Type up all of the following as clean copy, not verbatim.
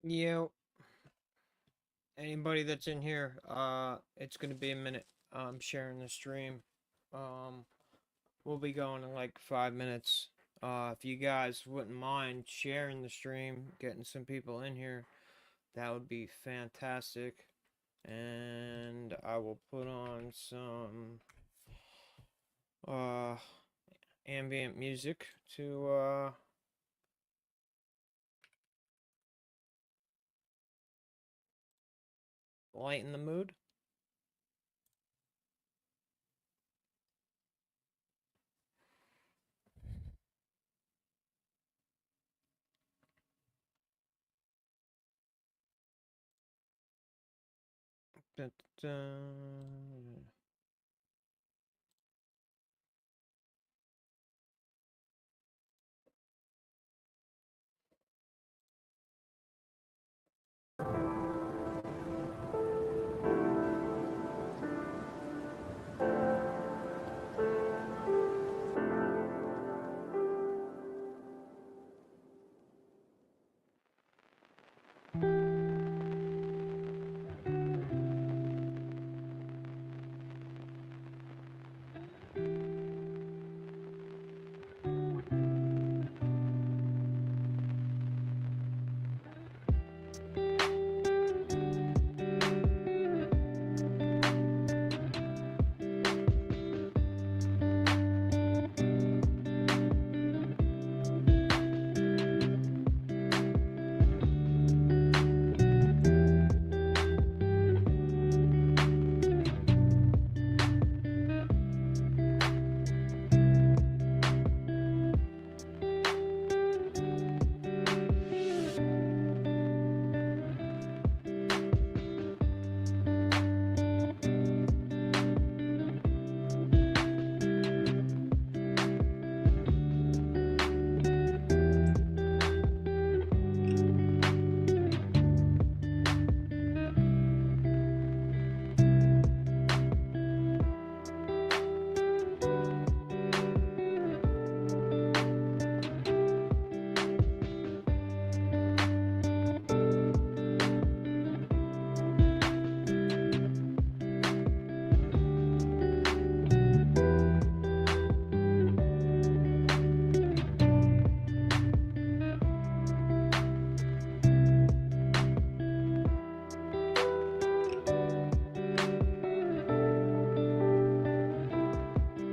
You, anybody that's in here, it's gonna be a minute. I'm sharing the stream. Um, we'll be going in like 5 minutes. If you guys wouldn't mind sharing the stream, getting some people in here, that would be fantastic. And I will put on some uh ambient music to lighten the mood. Da, da, da.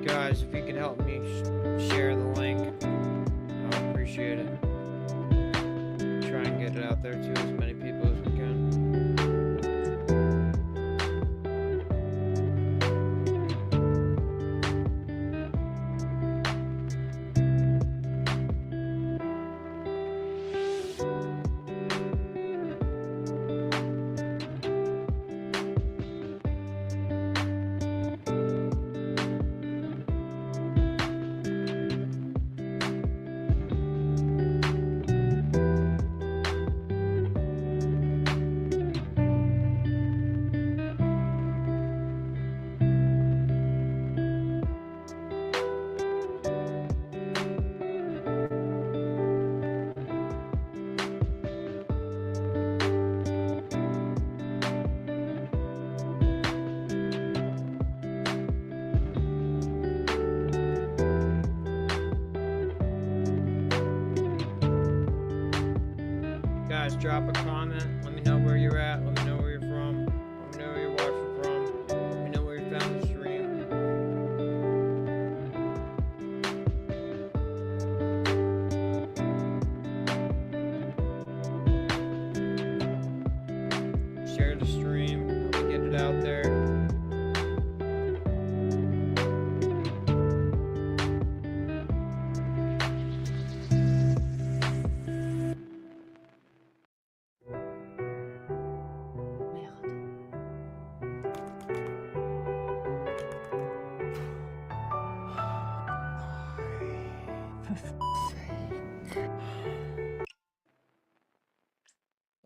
Guys, if you could help me share the link, I would appreciate it. Try and get it out there to as many people as we can. Guys, drop a comment. Let me know where you're at. Let me know where you're from. Let me know where you're watching from. Let me know where you found the stream. Share the stream. Let me get it out there.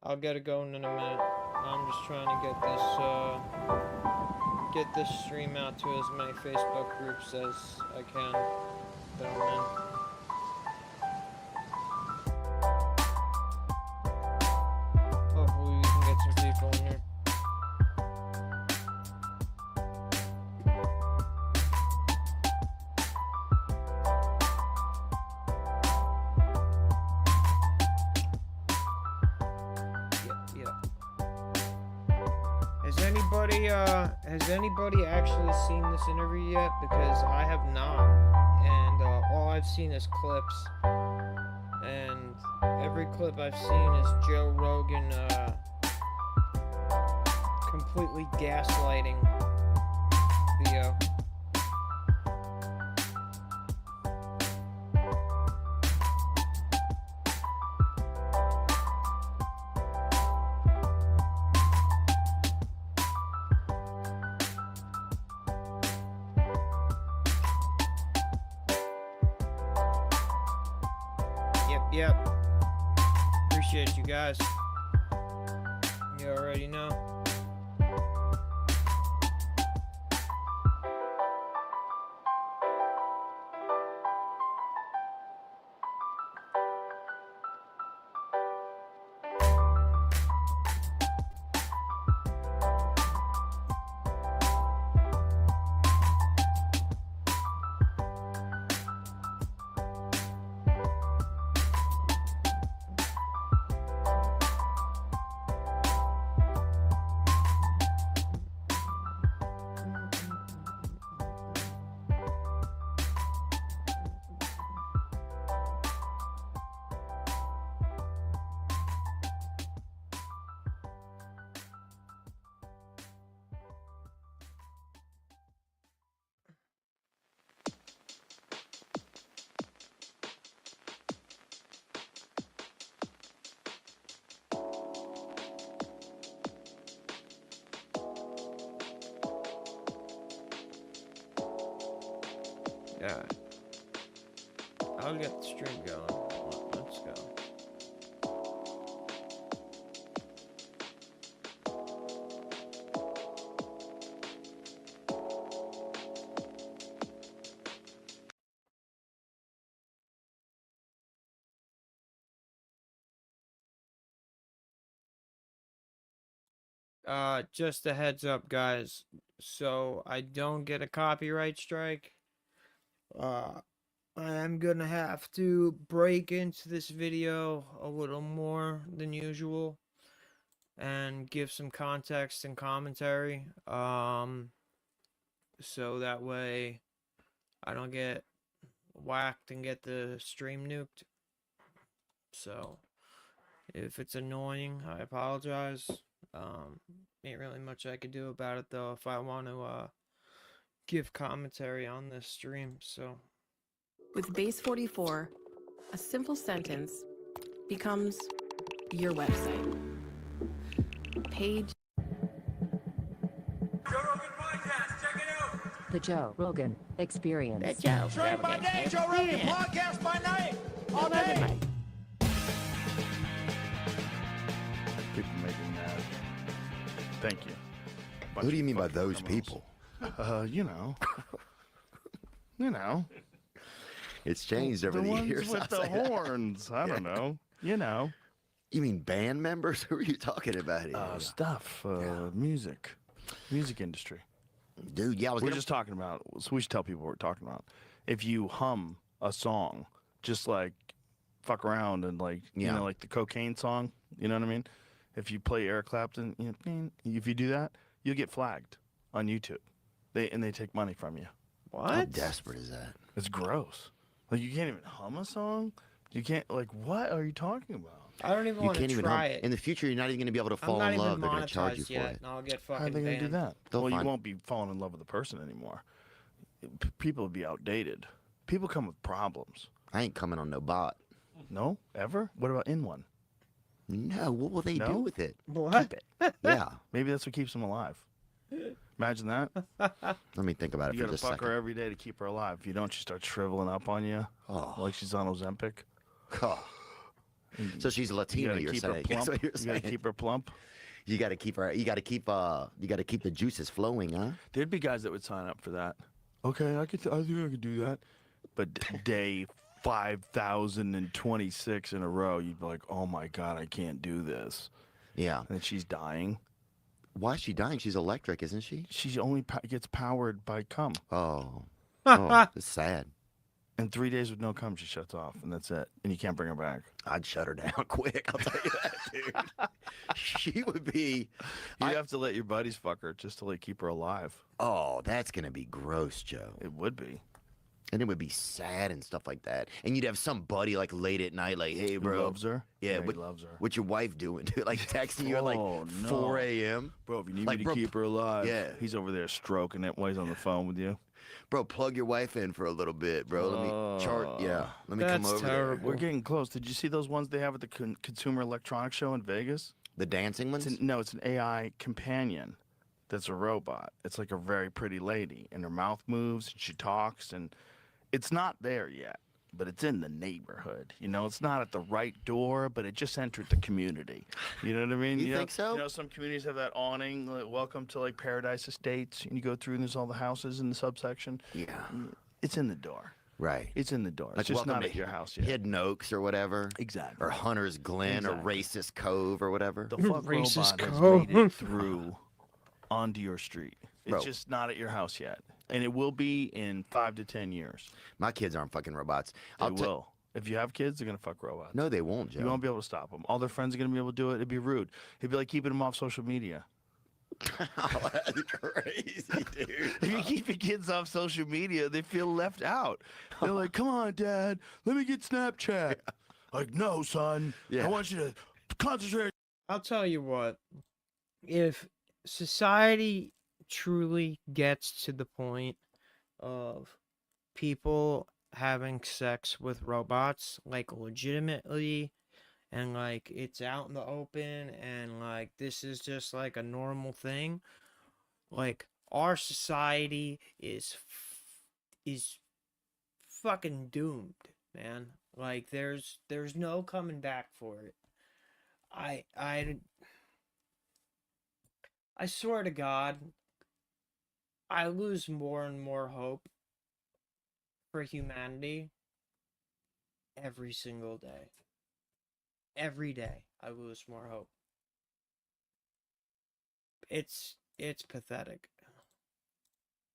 I'll get it going in a minute. I'm just trying to get this stream out to as many Facebook groups as I can that I'm in. has anybody actually seen this interview yet? Because I have not, and all I've seen is clips, and every clip I've seen is Joe Rogan completely gaslighting Theo. Yep. Appreciate you guys. You already know. Yeah. I'll get the stream going. Let's go. Just a heads up, guys. So I don't get a copyright strike. I am gonna have to break into this video a little more than usual and give some context and commentary. So that way I don't get whacked and get the stream nuked. So if it's annoying, I apologize. Ain't really much I could do about it though if I want to give commentary on this stream. So with Base 44, a simple sentence becomes your website. Page. Joe Rogan podcast, check it out. The Joe Rogan Experience. The Joe Train by day, Joe Rogan podcast by night, all day. People make me mad. Thank you. Who do you mean by those people? You know. You know. It's changed over the years. With the horns. I don't know. You know. You mean band members? Who are you talking about here? Stuff. Music. Music industry. Dude, yeah, we're just talking about, so we should tell people what we're talking about. If you hum a song, just like fuck around and like, you know, like the cocaine song, you know what I mean? If you play Eric Clapton, you know, if you do that, you'll get flagged on YouTube. They take money from you. what? How desperate is that? It's gross. Like, you can't even hum a song? You can't, like, what are you talking about? I don't even want to try it. In the future, you're not even going to be able to fall in love. They're going to charge you for it. And I'll get fucking How are they going to do that? They'll You won't be falling in love with the person anymore. People will be outdated. People come with problems. I ain't coming on no bot. No? Ever? What about in one? No, what will they do with it? What? Keep it. Yeah. Maybe that's what keeps them alive. Imagine that. Let me think about it You for just a got to fuck second. her every day to keep her alive. If you don't, she starts shriveling up on you. Oh. Like she's on Ozempic. Oh. So she's Latina, you're saying. That's what you're You got to saying. keep her plump. You got to keep her. You got to keep the juices flowing, huh? There'd be guys that would sign up for that. Okay, I think I could do that. But day 5,026 in a row, you'd be like, oh my God, I can't do this. Yeah. And she's dying. Why is she dying? She's electric, isn't she? She only gets powered by cum. Oh. Oh, it's sad. And 3 days with no cum, she shuts off, and that's it. And you can't bring her back. I'd shut her down quick. I'll tell you that, dude. She would be. You'd have to let your buddies fuck her just to like keep her alive. Oh, that's gonna be gross, Joe. It would be. And it would be sad and stuff like that. And you'd have some buddy like late at night, like, "Hey, bro, Who loves her? Yeah, he what, loves her. What's your wife doing?" Dude, like texting you at like Oh, no. 4 a.m. Bro, if you need Like, me to bro, keep her alive, yeah. he's over there stroking it while he's on the phone with you. Bro, plug your wife in for a little bit, bro. Let me chart. Yeah, let me come That's over terrible. We're getting close. Did you see those ones they have at the Consumer Electronics Show in Vegas? there. The dancing ones. It's an AI companion that's a robot. It's like a very pretty lady, and her mouth moves, and she talks, and it's not there yet, but it's in the neighborhood. You know, it's not at the right door, but it just entered the community. You know what I mean? You know, think so? You know, some communities have that awning, like, welcome to like Paradise Estates, and you go through and there's all the houses in the subsection. Yeah. It's in the door. Right. It's in the door. Like It's just welcome not to at your house yet. Hidden Oaks or whatever. Exactly. Or Hunter's Glen Exactly. or Racist Cove or whatever. The fuck Racist robot has code. made it through onto your street. It's Bro. just not at your house yet. And it will be in 5 to 10 years. My kids aren't fucking robots. They will. If you have kids, they're going to fuck robots. No, they won't, Joe. You won't be able to stop them. All their friends are going to be able to do it. It'd be rude. It'd be like keeping them off social media. Oh, that's crazy, dude. If you keep your kids off social media, they feel left out. They're like, come on, Dad, let me get Snapchat. Like, no, son. Yeah. I want you to concentrate. I'll tell you what. If society truly gets to the point of people having sex with robots, like legitimately, and like it's out in the open, and like this is just like a normal thing, like our society is fucking doomed, man. Like there's no coming back for it. I swear to God, I lose more and more hope for humanity every single day. Every day, I lose more hope. It's pathetic.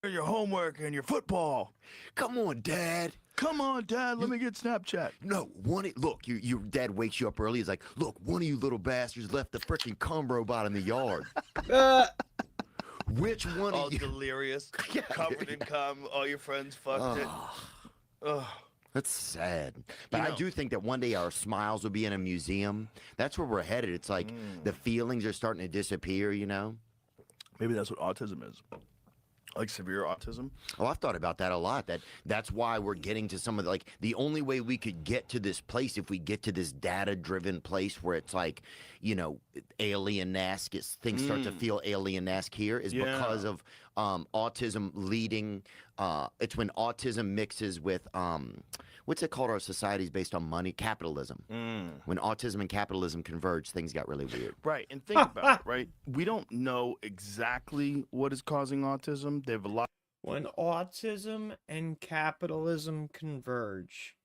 Your homework and your football. Come on, Dad. Come on, Dad, let me get Snapchat. No, look, your dad wakes you up early. He's like, look, one of you little bastards left the freaking cum robot in the yard. Which one All of you? delirious, Yeah. covered in cum, all your friends fucked it. Ugh. That's sad. But You I know- do think that one day our smiles will be in a museum. That's where we're headed. It's like the feelings are starting to disappear, you know? Maybe that's what autism is. Like severe autism. Oh, I've thought about that a lot. That's why we're getting to some of the only way we could get to this place, if we get to this data-driven place where it's like, you know, alien-esque, things start to feel alien-esque here, is Yeah. because of autism leading. It's when autism mixes with what's it called? Our society is based on money, capitalism. When autism and capitalism converge, things got really weird. Right, and think about it, right? We don't know exactly what is causing autism. They have a lot. When autism and capitalism converge.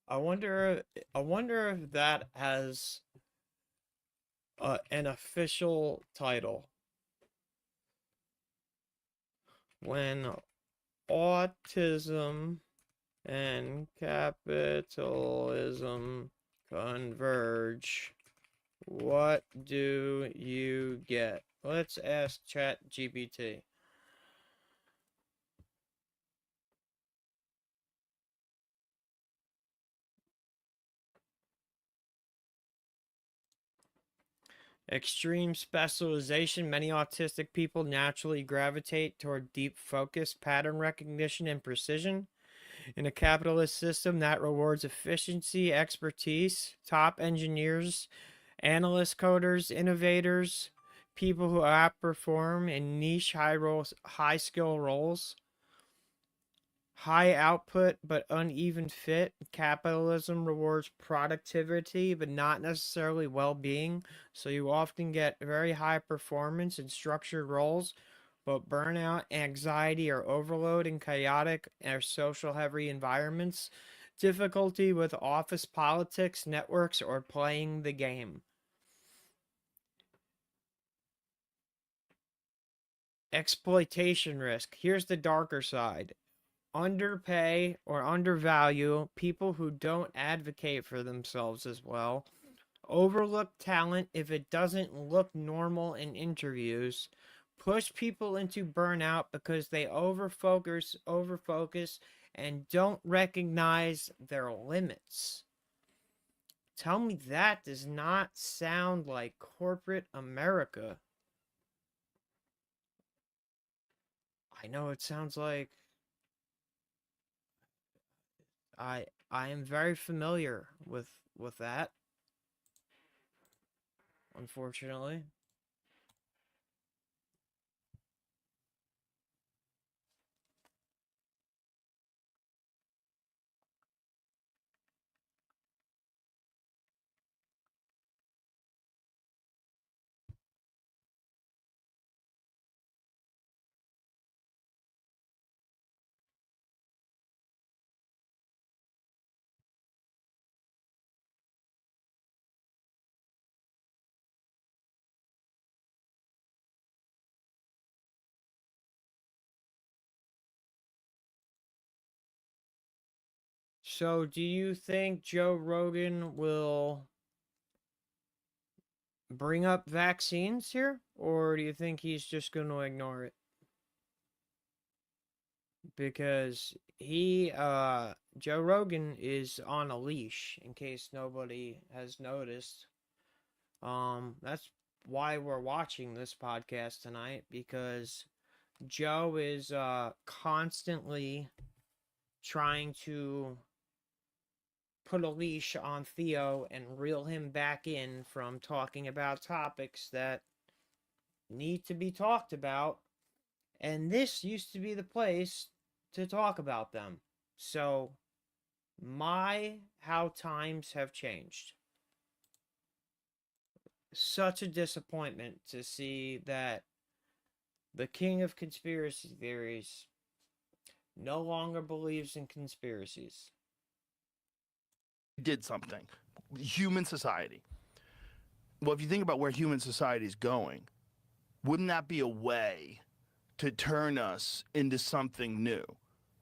I wonder if that has an official title. When autism and capitalism converge, what do you get? Let's ask ChatGPT. Extreme specialization. Many autistic people naturally gravitate toward deep focus, pattern recognition, and precision. In a capitalist system that rewards efficiency, expertise, top engineers, analysts, coders, innovators, people who outperform in niche high skill roles, high output but uneven fit. Capitalism rewards productivity but not necessarily well-being, so you often get very high performance in structured roles, but burnout, anxiety, or overload in chaotic or social heavy environments, difficulty with office politics, networks, or playing the game. Exploitation risk. Here's the darker side. underpay or undervalue people who don't advocate for themselves as well, overlook talent if it doesn't look normal in interviews, push people into burnout because they overfocus and don't recognize their limits. Tell me that does not sound like corporate America. I know it sounds like I am very familiar with that, unfortunately. So, do you think Joe Rogan will bring up vaccines here, or do you think he's just going to ignore it? Because Joe Rogan is on a leash, in case nobody has noticed. That's why we're watching this podcast tonight, because Joe is constantly trying to put a leash on Theo and reel him back in from talking about topics that need to be talked about. And this used to be the place to talk about them. So, how times have changed. Such a disappointment to see that the king of conspiracy theories no longer believes in conspiracies. Did something. Human society. Well, if you think about where human society is going, wouldn't that be a way to turn us into something new,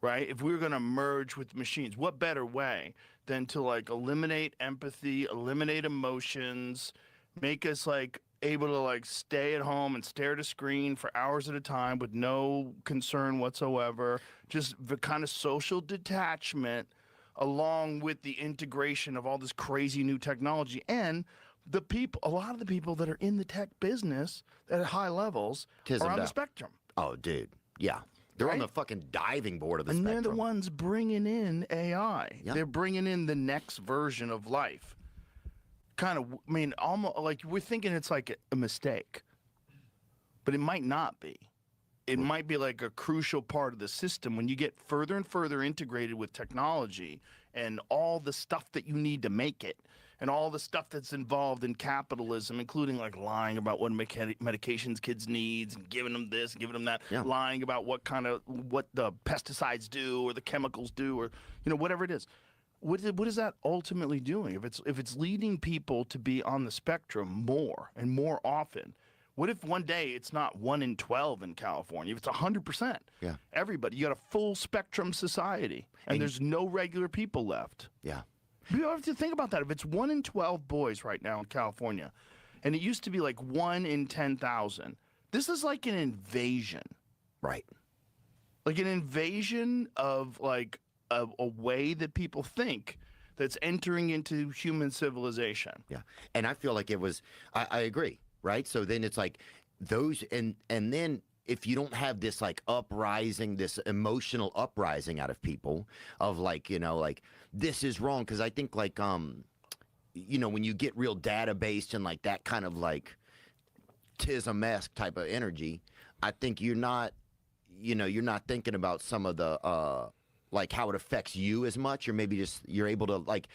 right? If we were going to merge with machines, what better way than to like eliminate empathy, eliminate emotions, make us like able to like stay at home and stare at a screen for hours at a time with no concern whatsoever, just the kind of social detachment along with the integration of all this crazy new technology. And the people, a lot of the people that are in the tech business at high levels are on the spectrum. Oh, dude. Yeah. They're on the fucking diving board of the spectrum. And they're the ones bringing in AI. Yeah. They're bringing in the next version of life. Kind of, I mean, almost like we're thinking it's like a mistake, but it might not be. It might be like a crucial part of the system when you get further and further integrated with technology and all the stuff that you need to make it and all the stuff that's involved in capitalism, including like lying about what medications kids needs and giving them this and giving them that, lying about what the pesticides do or the chemicals do or, you know, whatever it is. What is that ultimately doing? If it's leading people to be on the spectrum more and more often, what if one day it's not 1 in 12 in California? If it's 100%, everybody, you got a full spectrum society, and there's no regular people left. Yeah, you have to think about that. If it's 1 in 12 boys right now in California, and it used to be like 1 in 10,000, this is like an invasion, right? Like an invasion of like a way that people think that's entering into human civilization. Yeah, and I feel like it was. I agree. Right. So then it's like those and then if you don't have this like uprising, this emotional uprising out of people of like, you know, like this is wrong. Because I think like, you know, when you get real data based and like that kind of like tism-esque type of energy, I think you're not thinking about some of the like how it affects you as much, or maybe just you're able to like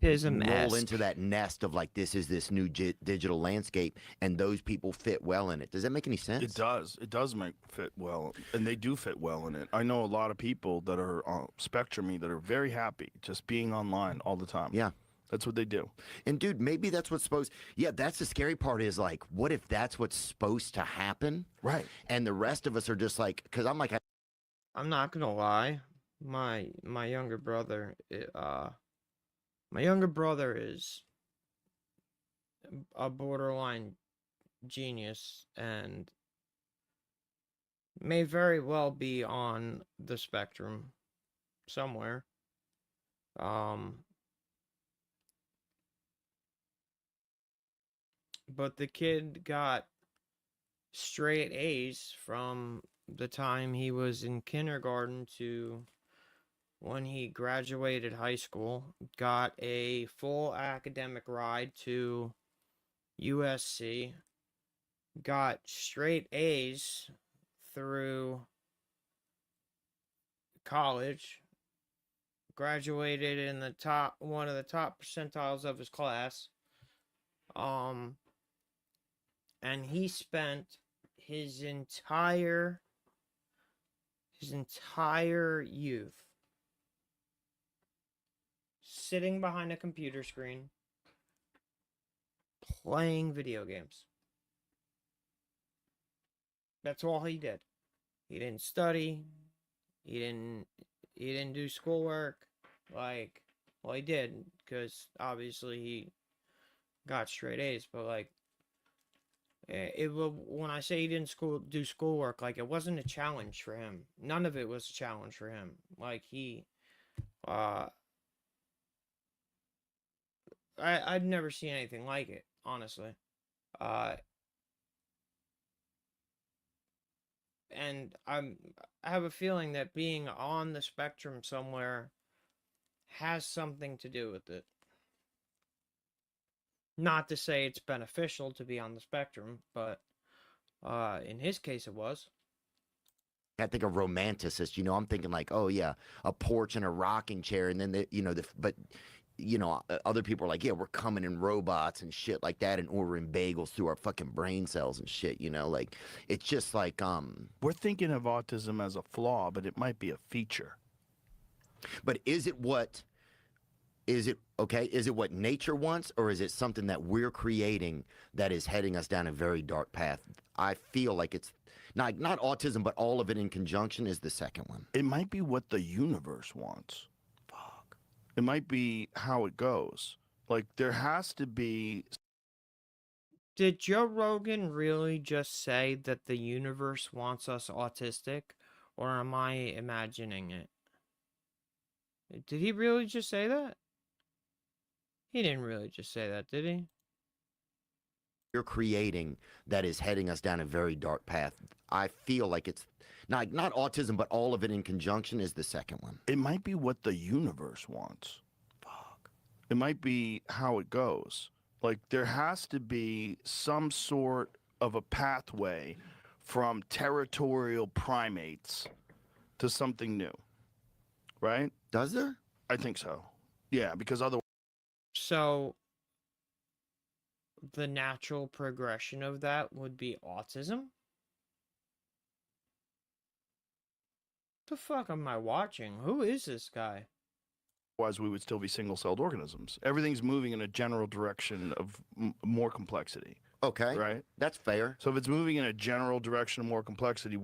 roll into that nest of like this is this new digital landscape and those people fit well in it. Does that make any sense? It does. It does fit well, and they do fit well in it. I know a lot of people that are on Spectrum that are very happy just being online all the time. Yeah. That's what they do. And dude, maybe that's what's supposed. Yeah, that's the scary part is like, what if that's what's supposed to happen? Right. And the rest of us are just like, because I'm like, I'm not gonna lie. my younger brother, my younger brother is a borderline genius and may very well be on the spectrum somewhere. But the kid got straight A's from the time he was in kindergarten to when he graduated high school, got a full academic ride to USC, got straight A's through college, graduated in the top one of the top percentiles of his class. And he spent his entire youth sitting behind a computer screen playing video games. That's all he did. He didn't study. He didn't do schoolwork. Like, well, he did, because obviously he got straight A's, but like, it will, when I say he didn't do schoolwork, like, it wasn't a challenge for him. None of it was a challenge for him. Like, I'd never seen anything like it, honestly. And I have a feeling that being on the spectrum somewhere has something to do with it. Not to say it's beneficial to be on the spectrum, but in his case it was. I think a romanticist, I'm thinking like, oh yeah, a porch and a rocking chair, and then other people are like, yeah, we're coming in robots and shit like that, and ordering bagels through our fucking brain cells and shit. Like, it's just like we're thinking of autism as a flaw, but it might be a feature. But is it what nature wants, or is it something that we're creating that is heading us down a very dark path? I feel like it's not autism, but all of it in conjunction is the second one. It might be what the universe wants. Fuck. It might be how it goes. Like, there has to be... Did Joe Rogan really just say that the universe wants us autistic, or am I imagining it? Did he really just say that? He didn't really just say that, did he? You're creating that is heading us down a very dark path. I feel like it's not autism, but all of it in conjunction is the second one. It might be what the universe wants. Fuck. It might be how it goes. Like, there has to be some sort of a pathway from territorial primates to something new. Right? Does there? I think so. Yeah, because otherwise... So, the natural progression of that would be autism? The fuck am I watching? Who is this guy? Otherwise, we would still be single-celled organisms. Everything's moving in a general direction of more complexity. Okay. Right? That's fair. So if it's moving in a general direction of more complexity,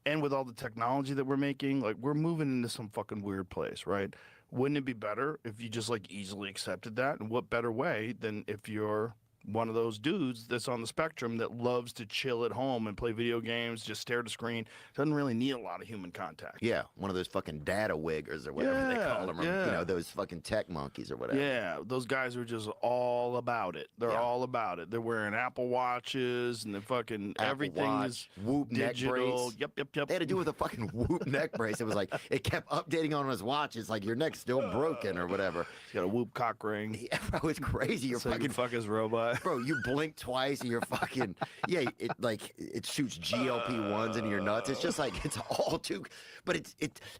and with all the technology that we're making, like, we're moving into some fucking weird place, right? Wouldn't it be better if you just, like, easily accepted that? And what better way than if you're one of those dudes that's on the spectrum that loves to chill at home and play video games, just stare at a screen, doesn't really need a lot of human contact. Yeah, one of those fucking data wiggers or whatever they call them, or, those fucking tech monkeys or whatever. Yeah, those guys are just all about it. They're all about it. They're wearing Apple Watches and they're fucking Apple everything Watch, is Whoop digital. Neck brace. Yep. They had to do with a fucking Whoop neck brace. It was like, it kept updating on his watch. It's like, your neck's still broken or whatever. He's got a Whoop cock ring. Yeah, bro, it's crazy. You're so fucking... you can fuck his robot. Bro, you blink twice and you're fucking... Yeah, it shoots GLP-1s into your nuts. It's just like, it's all too... But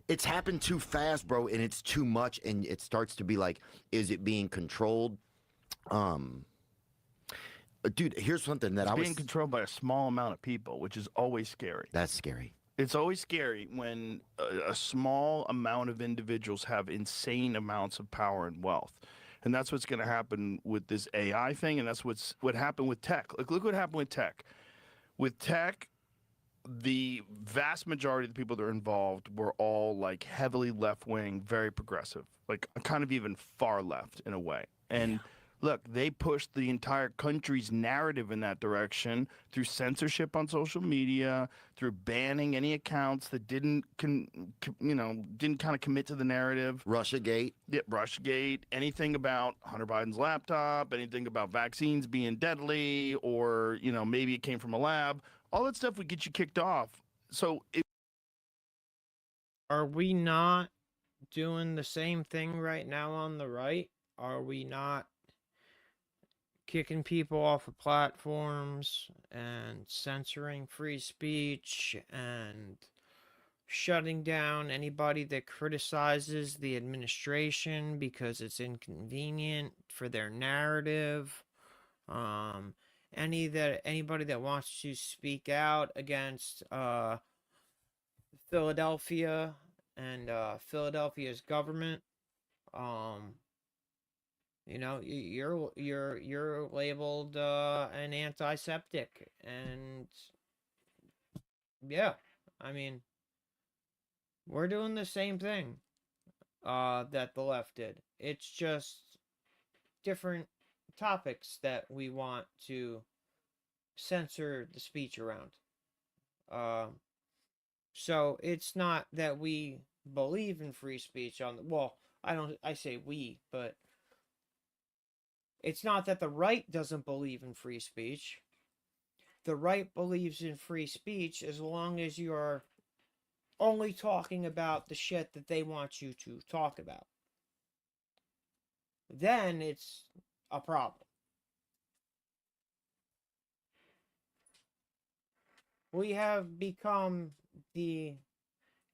it's happened too fast, bro, and it's too much, and it starts to be like, is it being controlled? Dude, here's something that it's being controlled by a small amount of people, which is always scary. That's scary. It's always scary when a small amount of individuals have insane amounts of power and wealth. And that's what's going to happen with this AI thing, and that's what happened with tech. Like, look what happened with tech. With tech, the vast majority of the people that are involved were all like heavily left-wing, very progressive, like kind of even far left in a way. And look, they pushed the entire country's narrative in that direction through censorship on social media, through banning any accounts that didn't kind of commit to the narrative. Russiagate. Yeah, Russiagate. Anything about Hunter Biden's laptop, anything about vaccines being deadly, or maybe it came from a lab. All that stuff would get you kicked off. So Are we not doing the same thing right now on the right? Are we not kicking people off of platforms and censoring free speech and shutting down anybody that criticizes the administration because it's inconvenient for their narrative? Anybody that wants to speak out against Philadelphia and Philadelphia's government, you're labeled an anti-septic, and yeah, I mean, we're doing the same thing that the left did. It's just different topics that we want to censor the speech around. So it's not that we believe in free speech I say we, but it's not that the right doesn't believe in free speech. The right believes in free speech as long as you're only talking about the shit that they want you to talk about. Then it's a problem. We have become the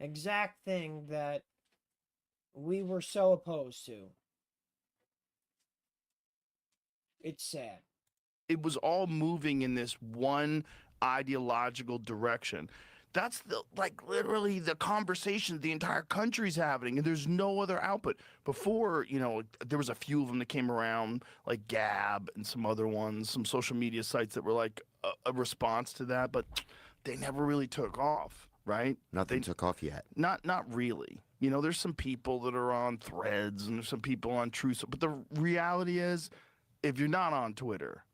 exact thing that we were so opposed to. It's sad. It was all moving in this one ideological direction. That's literally the conversation the entire country's having, and there's no other output. Before, there was a few of them that came around, like Gab and some other ones, some social media sites that were like a response to that, but they never really took off, right? Nothing took off yet. Not really. There's some people that are on Threads, and there's some people on Truth, but the reality is, if you're not on Twitter,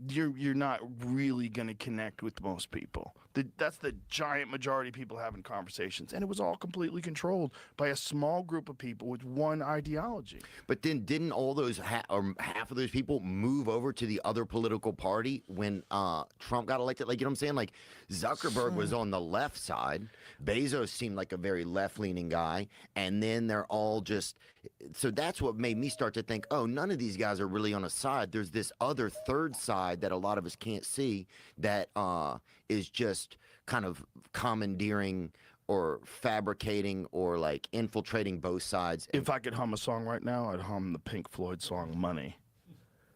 you're not really going to connect with most people. That's the giant majority of people having conversations. And it was all completely controlled by a small group of people with one ideology. But then didn't all those or half of those people move over to the other political party when Trump got elected? Like, you know what I'm saying? Like, Zuckerberg was on the left side. Bezos seemed like a very left-leaning guy. And then they're all just... So that's what made me start to think, oh, none of these guys are really on a side. There's this other third side that a lot of us can't see that is just kind of commandeering or fabricating or like infiltrating both sides. If I could hum a song right now, I'd hum the Pink Floyd song Money.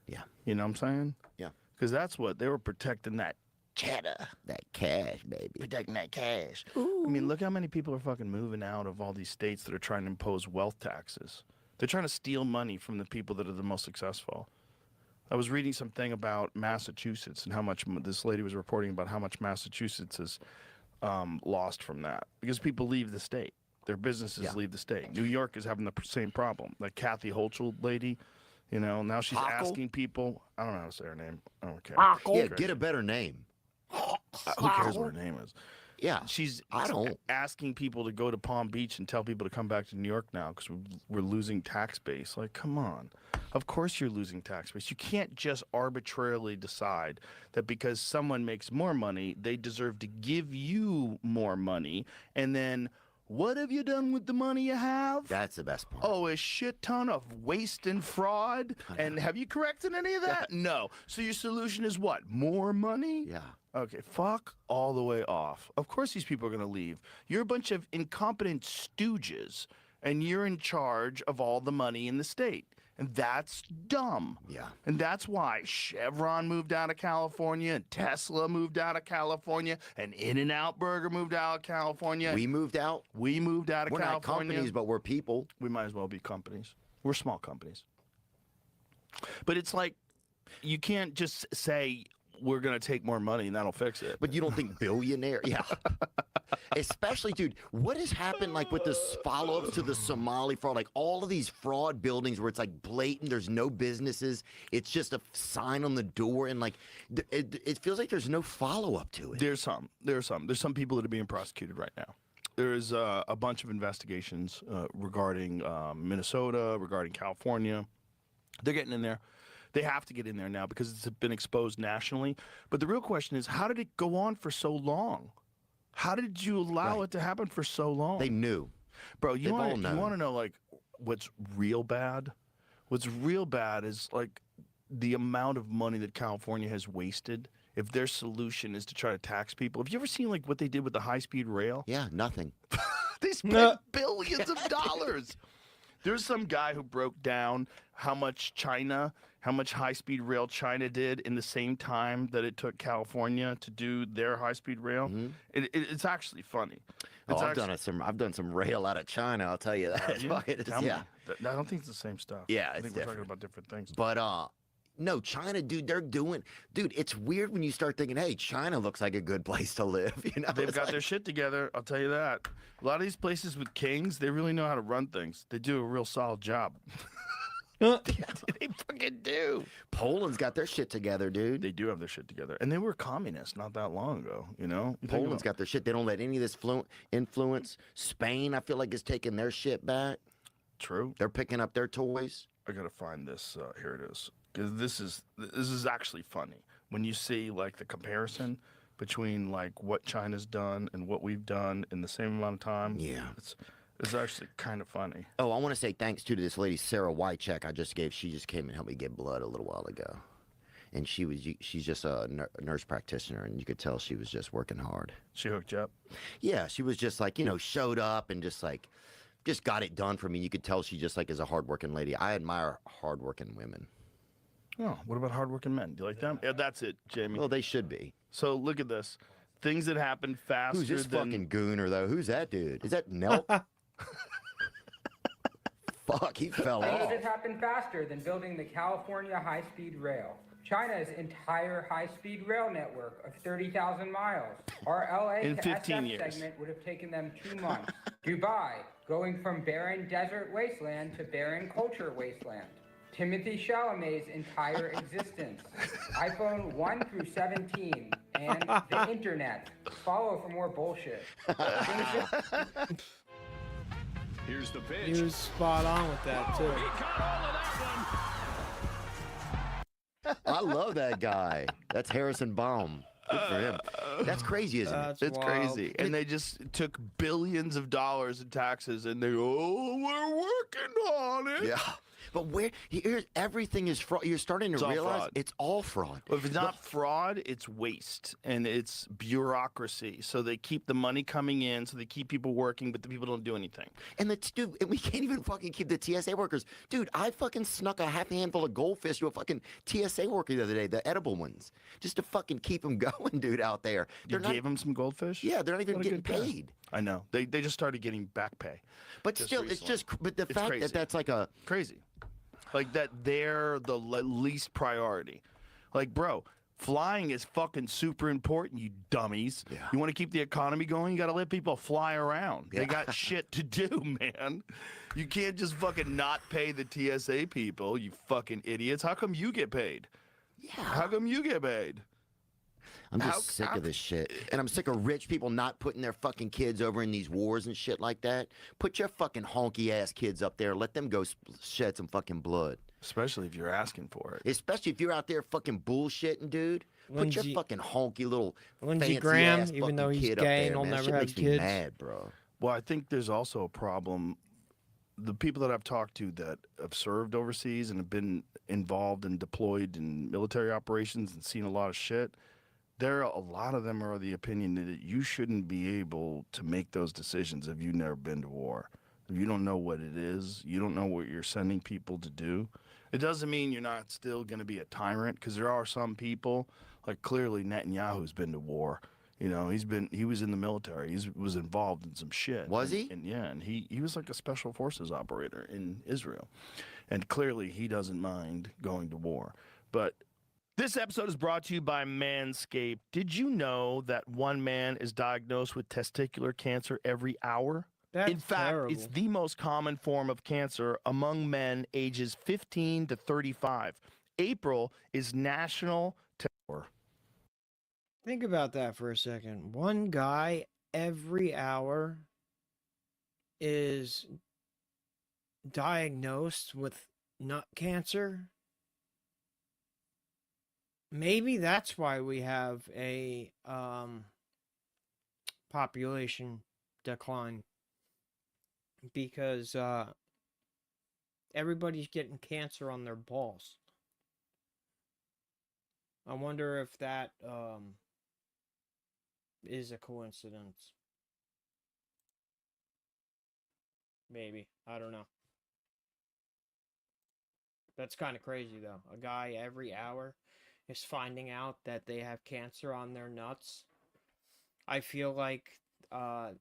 Yeah. You know what I'm saying? Yeah. Because that's what they were protecting, that cheddar. That cash, baby. Protecting that cash. Ooh. I mean, look how many people are fucking moving out of all these states that are trying to impose wealth taxes. They're trying to steal money from the people that are the most successful. I was reading something about Massachusetts and how much this lady was reporting about how much Massachusetts has lost from that because people leave the state. Their businesses leave the state. New York is having the same problem. Like Kathy Hochul lady, now she's asking people. I don't know how to say her name. I don't care. Yeah, get a better name. Who cares what her name is? Yeah, she's asking people to go to Palm Beach and tell people to come back to New York now because we're losing tax base. Like, come on. Of course you're losing tax base. You can't just arbitrarily decide that because someone makes more money, they deserve to give you more money. And then what have you done with the money you have? That's the best part. Oh, a shit ton of waste and fraud. And have you corrected any of that? No. So your solution is what? More money? Yeah. Okay, fuck all the way off. Of course these people are going to leave. You're a bunch of incompetent stooges, and you're in charge of all the money in the state. And that's dumb. Yeah. And that's why Chevron moved out of California, and Tesla moved out of California, and In-N-Out Burger moved out of California. We moved out? We moved out of California. We're not companies, but we're people. We might as well be companies. We're small companies. But it's like, you can't just say, we're going to take more money and that'll fix it. But you don't think billionaire? Yeah. Especially, dude, what has happened like with the follow-ups to the Somali fraud? Like all of these fraud buildings where it's like blatant, there's no businesses, it's just a sign on the door, and like it feels like there's no follow-up to it. There's some people that are being prosecuted right now. There's a bunch of investigations regarding Minnesota, regarding California. They're getting in there. They have to get in there now because it's been exposed nationally. But the real question is, how did it go on for so long? How did you allow it to happen for so long? They knew. Bro, you want to know, like, what's real bad? What's real bad is, like, the amount of money that California has wasted if their solution is to try to tax people. Have you ever seen, like, what they did with the high-speed rail? Yeah, nothing. They spent billions of dollars. There's some guy who broke down how much high-speed rail China did in the same time that it took California to do their high-speed rail. Mm-hmm. It's actually funny. I've done some rail out of China, I'll tell you that. I don't think it's the same stuff. Yeah, I think we're talking about different things. But no, China, dude, dude, it's weird when you start thinking, hey, China looks like a good place to live. You know, they've got their shit together, I'll tell you that. A lot of these places with kings, they really know how to run things. They do a real solid job. They fucking do. Poland's got their shit together, dude. They do have their shit together. And they were communists not that long ago, you know? Poland's got their shit. They don't let any of this influence. Spain, I feel like, is taking their shit back. True. They're picking up their toys. I gotta find this. Here it is. Because this is actually funny. When you see, like, the comparison between, like, what China's done and what we've done in the same amount of time. Yeah. It's actually kind of funny. Oh, I want to say thanks to this lady, Sarah Wycheck. She just came and helped me get blood a little while ago. And she's just a nurse practitioner, and you could tell she was just working hard. She hooked you up? Yeah, she was just like, showed up and just got it done for me. You could tell she just like is a hardworking lady. I admire hardworking women. Oh, what about hardworking men? Do you like them? Yeah, that's it, Jamie. Well, they should be. So look at this. Things that happen faster Who's this fucking gooner, though? Who's that dude? Is that Nelk? Fuck, he fell off. Things that happen faster than building the California high-speed rail. China's entire high-speed rail network of 30,000 miles. Our LA in to 15 SF years. segment would have taken them 2 months. Dubai, going from barren desert wasteland to barren culture wasteland. Timothy Chalamet's entire existence. iPhone 1 through 17 and the internet. Follow for more bullshit. Here's the pitch. He was spot on with that too. He caught all of that one. I love that guy. That's Harrison Baum. Good for him. That's crazy, isn't it? It's crazy. And they just took billions of dollars in taxes and they go, oh, we're working on it. Yeah. But everything is fraud. You're starting to realize it's all fraud. Well, if it's not fraud, it's waste and it's bureaucracy. So they keep the money coming in, so they keep people working, but the people don't do anything. And we can't even fucking keep the TSA workers. Dude, I fucking snuck a half handful of goldfish to a fucking TSA worker the other day, the edible ones, just to fucking keep them going, dude, out there. You gave them some goldfish? Yeah, they're not even getting paid. I know. They just started getting back pay. But still, recently. but the fact that that's like a... Crazy. Like that they're the least priority. Like, bro, flying is fucking super important, you dummies. Yeah. You want to keep the economy going, you got to let people fly around. Yeah. They got shit to do, man. You can't just fucking not pay the TSA people, you fucking idiots. How come you get paid? Yeah. How come you get paid? I'm just sick of this shit. And I'm sick of rich people not putting their fucking kids over in these wars and shit like that. Put your fucking honky-ass kids up there. Let them go shed some fucking blood. Especially if you're asking for it. Especially if you're out there fucking bullshitting, dude. Put your fucking honky little Lindsey fancy Graham, ass even though fucking he's kid up gay there, and will man. That never shit have makes me kids. mad, bro. Well, I think there's also a problem. The people that I've talked to that have served overseas and have been involved and deployed in military operations and seen a lot of shit, a lot of them are of the opinion that you shouldn't be able to make those decisions if you've never been to war. If you don't know what it is, you don't know what you're sending people to do. It doesn't mean you're not still going to be a tyrant, because there are some people, like clearly Netanyahu's been to war. You know, he was in the military. He was involved in some shit. Was he? And he was like a special forces operator in Israel. And clearly he doesn't mind going to war. But This episode is brought to you by Manscaped. Did you know that one man is diagnosed with testicular cancer every hour? That's In fact, terrible. it's the most common form of cancer among men ages 15 to 35. April is National Terror. Think about that for a second. One guy every hour is diagnosed with nut cancer. Maybe that's why we have a population decline, because everybody's getting cancer on their balls. I wonder if that is a coincidence. Maybe. I don't know. That's kind of crazy, though. A guy every hour is finding out that they have cancer on their nuts. I feel like I'm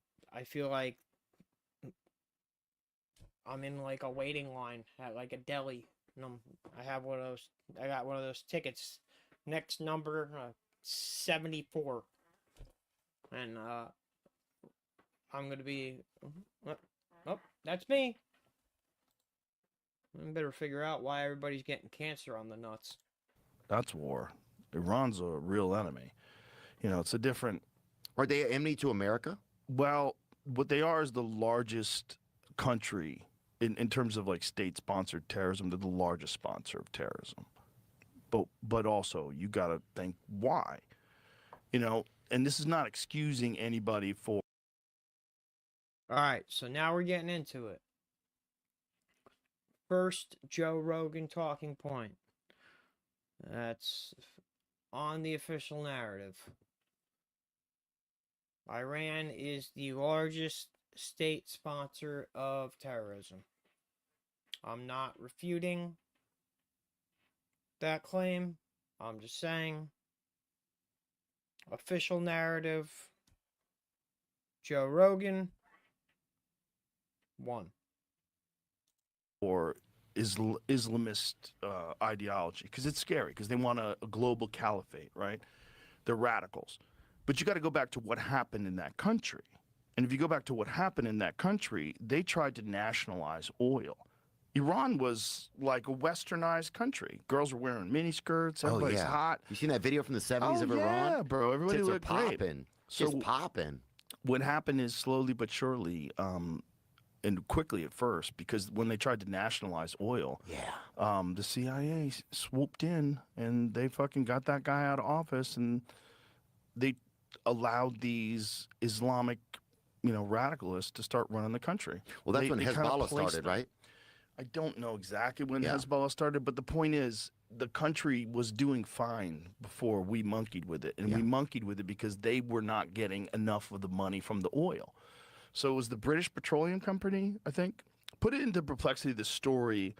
in like a waiting line at like a deli. And I got one of those tickets. Next number 74. And I'm gonna be. Oh, that's me. I better figure out why everybody's getting cancer on the nuts. That's war. Iran's a real enemy. You know, it's a different. Are they an enemy to America? Well, what they are is the largest country in terms of like state-sponsored terrorism. They're the largest sponsor of terrorism. But also, you got to think why. You know, and this is not excusing anybody for. All right, so now we're getting into it. First Joe Rogan talking point. That's on the official narrative. Iran is the largest state sponsor of terrorism. I'm not refuting that claim. I'm just saying. Official narrative. Joe Rogan. 1. Or Islamist ideology, because it's scary, because they want a global caliphate, right? They're radicals. But you got to go back to what happened in that country. And if you go back to what happened in that country, they tried to nationalize oil. Iran was like a westernized country. Girls were wearing miniskirts. Everybody's hot. You seen that video from the 70s of Iran? Yeah, bro. Everybody Tits are looked great. popping. So Just popping. what happened is slowly but surely, and quickly at first, because when they tried to nationalize oil, the CIA swooped in and they fucking got that guy out of office, and they allowed these Islamic, radicalists to start running the country. Well, that's when they kinda Hezbollah placed started, them. right? I don't know exactly when Hezbollah started, but the point is the country was doing fine before we monkeyed with it. And we monkeyed with it because they were not getting enough of the money from the oil. So it was the British Petroleum Company, I think. Put it into perplexity, the story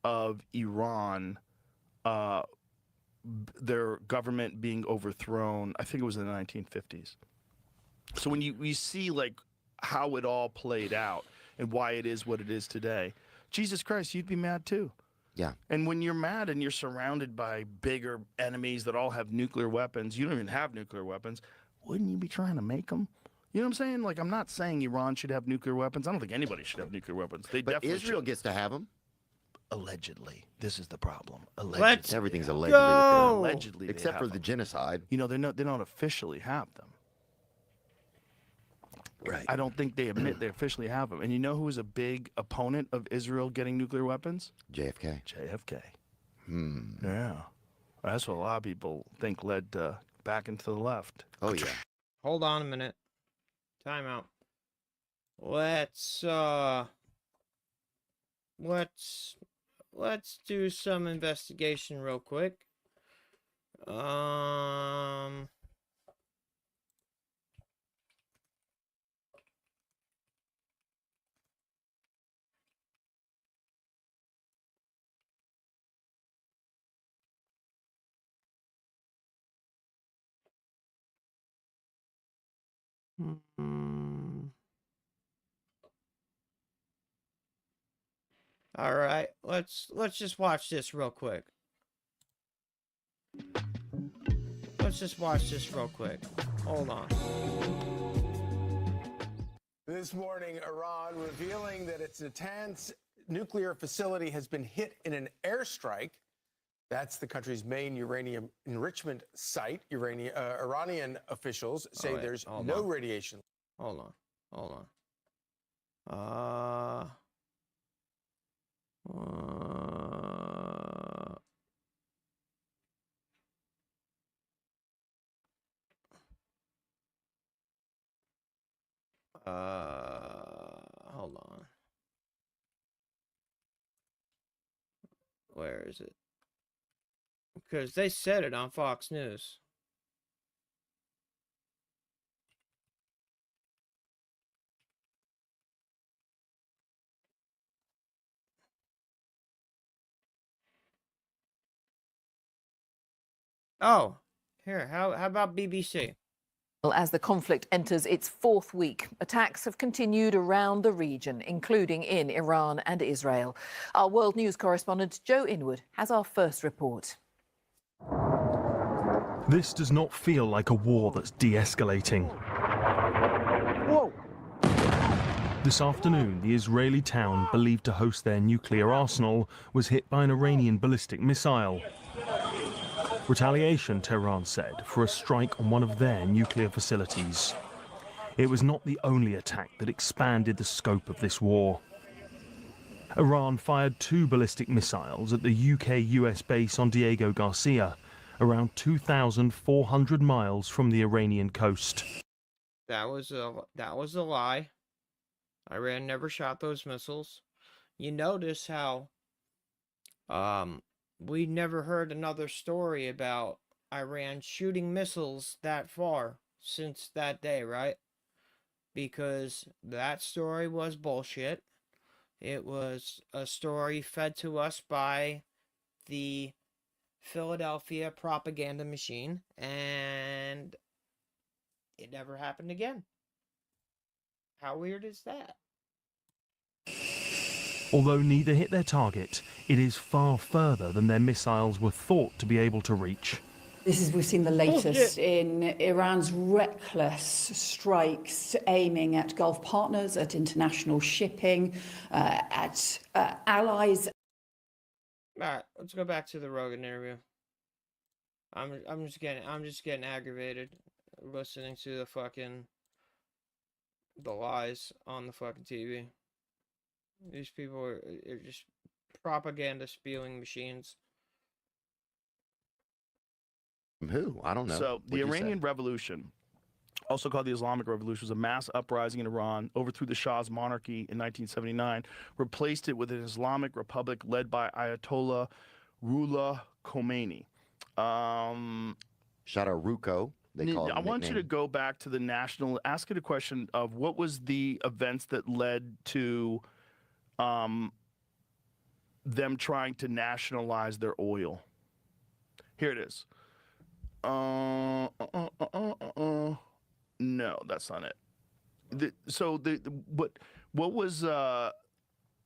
of Iran, their government being overthrown. I think it was in the 1950s. So when you see like how it all played out and why it is what it is today, Jesus Christ, you'd be mad too. Yeah. And when you're mad and you're surrounded by bigger enemies that all have nuclear weapons, you don't even have nuclear weapons, wouldn't you be trying to make them? You know what I'm saying? Like, I'm not saying Iran should have nuclear weapons. I don't think anybody should have nuclear weapons. But Israel should. gets to have them. Allegedly. This is the problem. Allegedly. Let's Everything's allegedly. go! Allegedly. they Except have for the them. genocide. You know, they don't officially have them. Right. I don't think they admit they officially have them. And you know who is a big opponent of Israel getting nuclear weapons? JFK. JFK. Yeah. That's what a lot of people think led back into the left. Oh, yeah. Hold on a minute. Time out. Let's do some investigation real quick. All right, let's just watch this real quick. let's just watch this real quick. Hold on. This morning, Iran revealing that its Natanz nuclear facility has been hit in an airstrike. That's the country's main uranium enrichment site. Iranian officials say there's no radiation. Hold on. Hold on. Where is it? Because they said it on Fox News. Oh, here, how about BBC? As the conflict enters its fourth week, attacks have continued around the region, including in Iran and Israel. Our world news correspondent Joe Inwood has our first report. This does not feel like a war that's de-escalating. Whoa! This afternoon, the Israeli town believed to host their nuclear arsenal was hit by an Iranian ballistic missile. Retaliation, Tehran said, for a strike on one of their nuclear facilities. It was not the only attack that expanded the scope of this war. Iran fired 2 ballistic missiles at the UK-US base on Diego Garcia, around 2,400 miles from the Iranian coast. That was a lie. Iran never shot those missiles. You notice how we never heard another story about Iran shooting missiles that far since that day, right? Because that story was bullshit. It was a story fed to us by the Philadelphia propaganda machine, and it never happened again. How weird is that? Although neither hit their target, it is far further than their missiles were thought to be able to reach. We've seen the latest in Iran's reckless strikes aiming at Gulf partners, at international shipping, at allies. All right, let's go back to the Rogan interview. I'm just getting aggravated listening to the lies on the fucking TV. These people are just propaganda spewing machines. Who? I don't know. So the Iranian Revolution, also called the Islamic Revolution, was a mass uprising in Iran, overthrew the Shah's monarchy in 1979, replaced it with an Islamic republic led by Ayatollah Ruhollah Khomeini. Shout out Ruko. I want you to go back to the national, ask it a question of what was the events that led to them trying to nationalize their oil. Here it is. No, that's not it. What was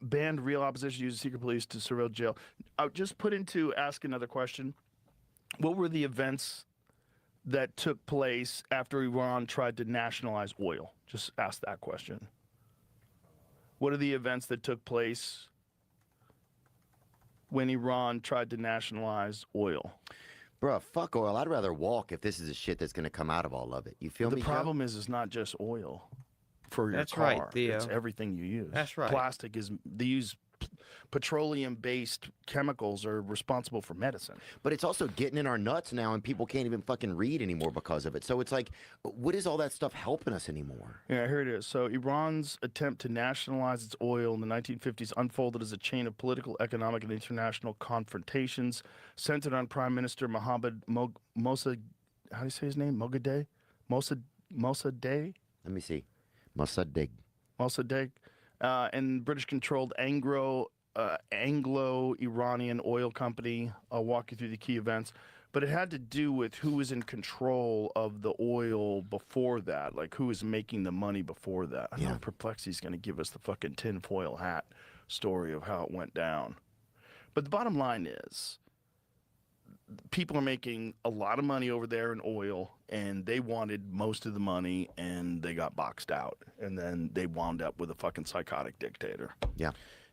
banned real opposition using secret police to surveil jail? Just put into ask another question. What were the events that took place after Iran tried to nationalize oil? Just ask that question. What are the events that took place when Iran tried to nationalize oil? Bruh, fuck oil. I'd rather walk if this is the shit that's going to come out of all of it. You feel me? The problem is it's not just oil for your That's car. right, Theo. It's everything you use. That's right. Plastic is, they use petroleum-based chemicals are responsible for medicine. But it's also getting in our nuts now, and people can't even fucking read anymore because of it. So it's like, what is all that stuff helping us anymore? Yeah, here it is. So Iran's attempt to nationalize its oil in the 1950s unfolded as a chain of political, economic, and international confrontations centered on Prime Minister Mohammad Mossadegh. How do you say his name? Mossadegh? Mossadegh? Let me see. Mossadegh. Mossadegh. And British-controlled Anglo-Iranian oil company. I'll walk you through the key events. But it had to do with who was in control of the oil before that, like who was making the money before that. I know Perplexity's going to give us the fucking tinfoil hat story of how it went down. But the bottom line is, people are making a lot of money over there in oil, and they wanted most of the money, and they got boxed out, and then they wound up with a fucking psychotic dictator. Yeah.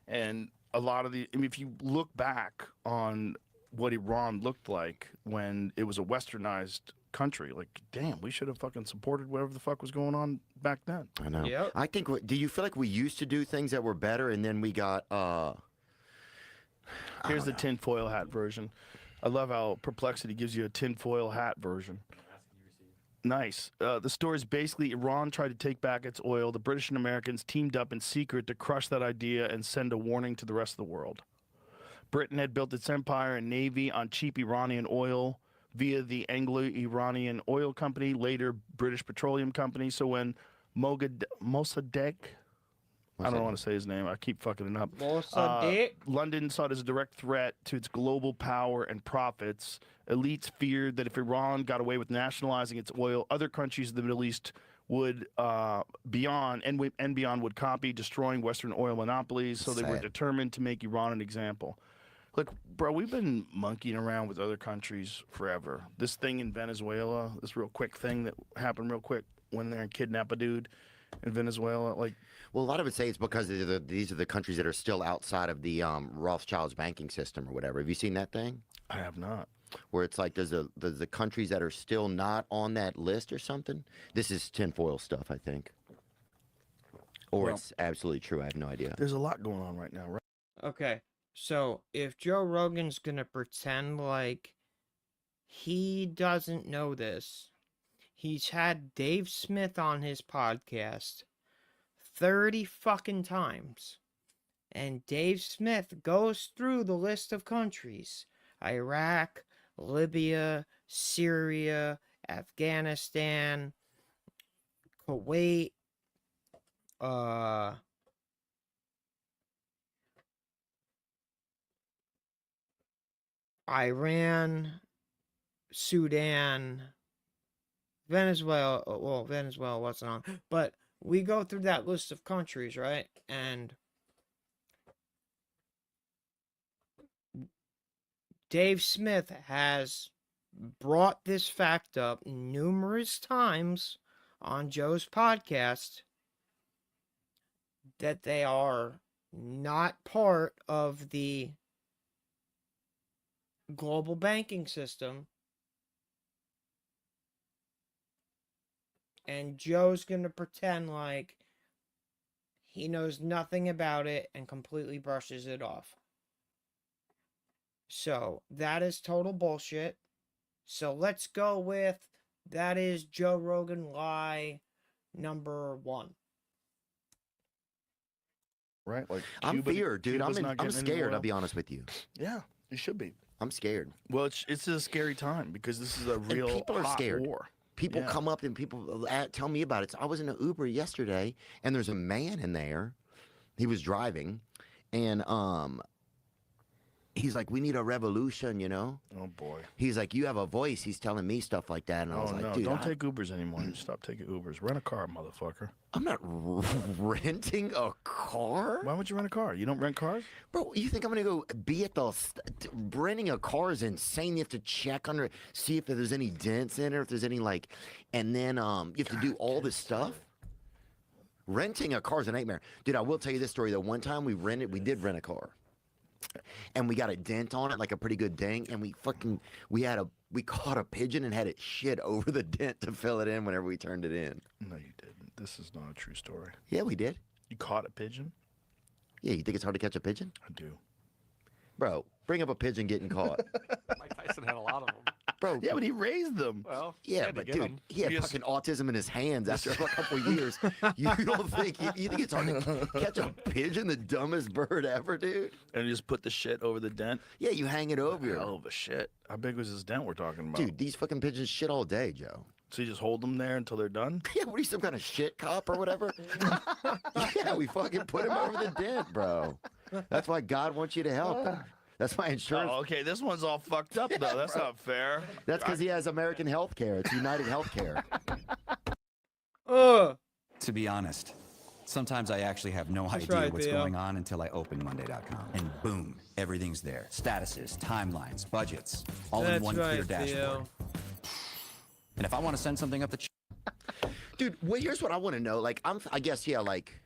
And a lot of if you look back on what Iran looked like when it was a westernized country, like, damn, we should have fucking supported whatever the fuck was going on back then. I know. Yep. I think. Do you feel like we used to do things that were better, and then we got? Here's the tinfoil hat version. I love how Perplexity gives you a tinfoil hat version. Nice. The story is basically Iran tried to take back its oil. The British and Americans teamed up in secret to crush that idea and send a warning to the rest of the world. Britain had built its empire and navy on cheap Iranian oil via the Anglo-Iranian Oil Company, later British Petroleum Company. So when Mossadegh, I don't want to say his name, I keep fucking it up. London saw it as a direct threat to its global power and profits. Elites feared that if Iran got away with nationalizing its oil, other countries in the Middle East would beyond would copy, destroying Western oil monopolies. So they were determined to make Iran an example. Look, bro, we've been monkeying around with other countries forever. This thing in Venezuela, this real quick thing that happened real quick when they kidnap a dude in Venezuela, like. Well, a lot of it say it's because these are the countries that are still outside of the Rothschild's banking system or whatever. Have you seen that thing? I have not. Where it's like there's the countries that are still not on that list or something. This is tinfoil stuff, I think. Or it's absolutely true. I have no idea. There's a lot going on right now, right? Okay, so if Joe Rogan's gonna pretend like he doesn't know this, he's had Dave Smith on his podcast 30 fucking times. And Dave Smith goes through the list of countries. Iraq, Libya, Syria, Afghanistan, Kuwait, Iran, Sudan, Venezuela. Well, Venezuela wasn't on, but we go through that list of countries, right? And Dave Smith has brought this fact up numerous times on Joe's podcast that they are not part of the global banking system. And Joe's going to pretend like he knows nothing about it and completely brushes it off. So, that is total bullshit. So, let's go with that is Joe Rogan lie number 1. Right? Like I'm feared, dude. I'm scared, I'll be honest with you. Yeah, you should be. I'm scared. Well, it's a scary time because this is a real people are hot scared. war. People come up and people tell me about it. So I was in an Uber yesterday, and there's a man in there. He was driving, and he's like, "We need a revolution," you know? Oh boy. He's like, "You have a voice." He's telling me stuff like that, and I was like, no, "Dude, don't take Ubers anymore. You stop taking Ubers. Rent a car, motherfucker." I'm not renting a car. Why would you rent a car? You don't rent cars, bro. You think I'm gonna go be at the renting a car is insane. You have to check under, see if there's any dents in it, if there's any and then you have to do all this stuff. Renting a car is a nightmare, dude. I will tell you this story. That one time we did rent a car, and we got a dent on it, like a pretty good dent, and we caught a pigeon and had it shit over the dent to fill it in whenever we turned it in. No, you didn't. This is not a true story. Yeah, we did. You caught a pigeon? Yeah, you think it's hard to catch a pigeon? I do. Bro, bring up a pigeon getting caught. Mike Tyson had a lot of them. Bro, yeah, but he raised them. Well, yeah, but dude, he had fucking autism in his hands after a couple years. You don't think you think it's hard to catch a pigeon, the dumbest bird ever, dude? And you just put the shit over the dent? Yeah, you hang it over your hell of a shit. How big was this dent we're talking about? Dude, these fucking pigeons shit all day, Joe. So you just hold them there until they're done? Yeah, what are you, some kind of shit cop or whatever? Yeah, we fucking put him over the dent, bro. That's why God wants you to help him. That's my insurance. Oh, okay, this one's all fucked up, though. That's not fair. That's because he has American health care. It's United Healthcare. To be honest, sometimes I actually have no idea what's going on until I open Monday.com. And boom, Everything's there. Statuses, timelines, budgets, all in That's one right, clear dashboard. Theo. And if I want to send something up the Dude, well, here's what I want to know. Like, I guess, yeah, like,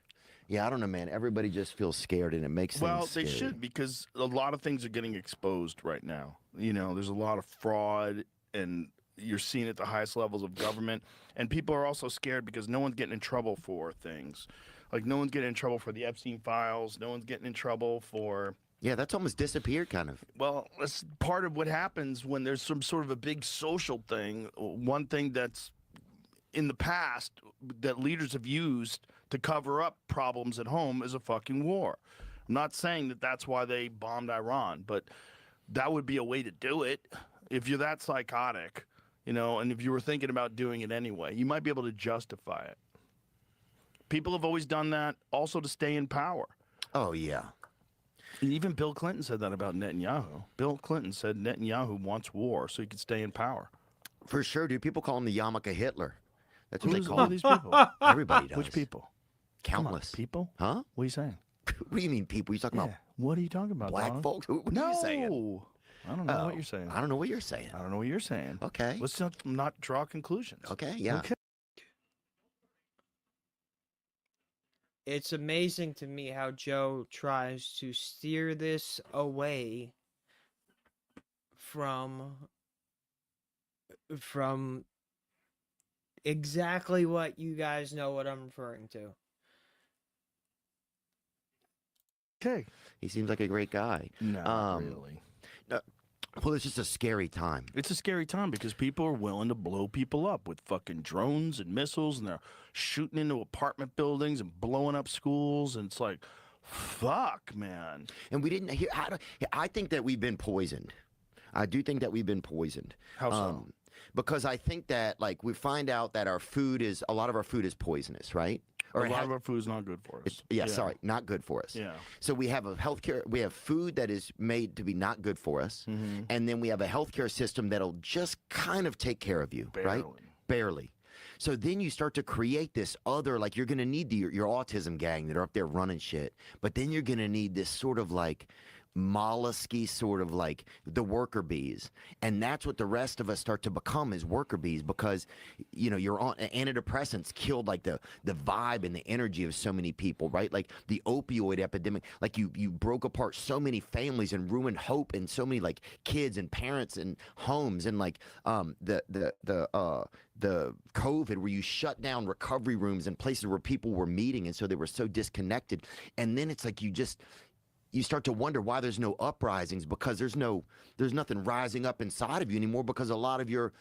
yeah, I don't know, man. Everybody just feels scared, and it makes Well, things they scary. should, because a lot of things are getting exposed right now. You know, there's a lot of fraud, and you're seeing it at the highest levels of government. And people are also scared because no one's getting in trouble for things. Like, no one's getting in trouble for the Epstein files. No one's getting in trouble for... Yeah, that's almost disappeared, kind of. Well, that's part of what happens when there's some sort of a big social thing. One thing that's in the past that leaders have used to cover up problems at home is a fucking war. I'm not saying that that's why they bombed Iran, but that would be a way to do it. If you're that psychotic, you know, and if you were thinking about doing it anyway, you might be able to justify it. People have always done that also to stay in power. Oh, yeah. And even Bill Clinton said that about Netanyahu. Bill Clinton said Netanyahu wants war so he could stay in power. For sure, dude. People call him the yarmulke Hitler. That's what Who they are call these him. people? Everybody does. Which people? Countless. People? Huh? What are you saying? What do you mean, people? You talking about What are you talking about, black Donald? folks? What no. are you saying? I don't know Oh, what you're saying. I don't know what you're saying. I don't know what you're saying. Okay. Let's not draw conclusions. Okay, yeah. Okay. It's amazing to me how Joe tries to steer this away from exactly what you guys know what I'm referring to. Okay. He seems like a great guy. No, really. Well, it's just a scary time. It's a scary time because people are willing to blow people up with fucking drones and missiles, and they're shooting into apartment buildings and blowing up schools, and it's like, fuck, man. And we didn't hear. I think that we've been poisoned. I do think that we've been poisoned. How so? Because I think that, like, we find out that a lot of our food is poisonous, right? A lot of our food is not good for us. Sorry, not good for us. Yeah. So we have we have food that is made to be not good for us, and then we have a healthcare system that'll just kind of take care of you, right? Barely. So then you start to create this other, like, you're going to need your autism gang that are up there running shit, but then you're going to need this sort of like mollusky sort of like the worker bees, and that's what the rest of us start to become is worker bees, because you know you're on antidepressants killed like the vibe and the energy of so many people, right? Like the opioid epidemic, like you broke apart so many families and ruined hope in so many like kids and parents and homes, and like the COVID where you shut down recovery rooms and places where people were meeting, and so they were so disconnected, and then it's like you start to wonder why there's no uprisings, because there's nothing rising up inside of you anymore, because a lot of your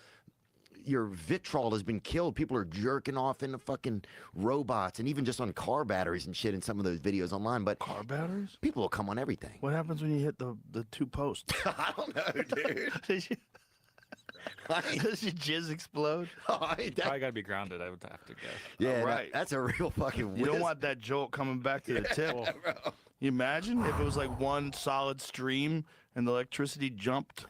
vitriol has been killed. People are jerking off into fucking robots, and even just on car batteries and shit in some of those videos online. But car batteries? People will come on everything. What happens when you hit the two posts? I don't know, dude. Does your jizz explode? Probably got to be grounded, I would have to guess. Yeah, right. That's a real fucking You don't want that jolt coming back to the tip. You imagine if it was like one solid stream and the electricity jumped,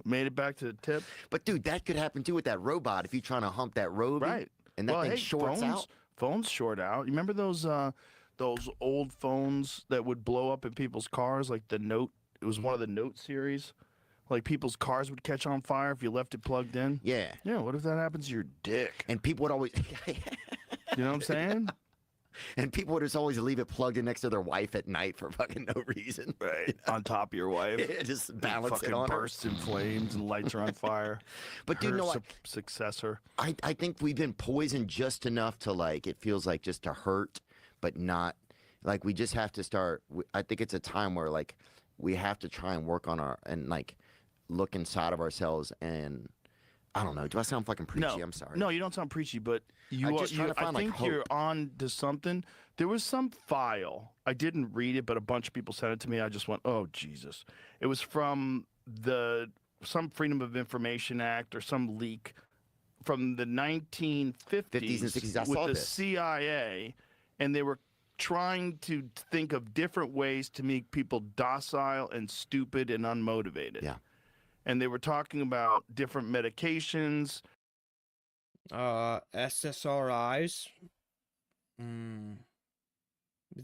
made it back to the tip. But dude, that could happen too with that robot if you're trying to hump that road, right? And that thing shorts out. Phones short out. You remember those old phones that would blow up in people's cars, like the Note? It was one of the Note series. Like people's cars would catch on fire if you left it plugged in. Yeah. Yeah. What if that happens to your dick? And people would always. You know what I'm saying? And people would just always leave it plugged in next to their wife at night for fucking no reason. Right. On top of your wife. Yeah, just balance it fucking on her. bursts in flames and lights are on fire. But do you Her know what? Successor. I think we've been poisoned just enough to, like, it feels like just to hurt, but not. Like, we just have to start. I think it's a time where, like, we have to try and work on like, look inside of ourselves and. I don't know. Do I sound fucking preachy? No, I'm sorry. No, you don't sound preachy, but you just trying to find, I think like, you're hope. on to something. There was some file. I didn't read it, but a bunch of people sent it to me. I just went, oh, Jesus. It was from some Freedom of Information Act or some leak from the 1950s 50s and 60s. I with saw the this. CIA, and they were trying to think of different ways to make people docile and stupid and unmotivated. Yeah. And they were talking about different medications. SSRIs.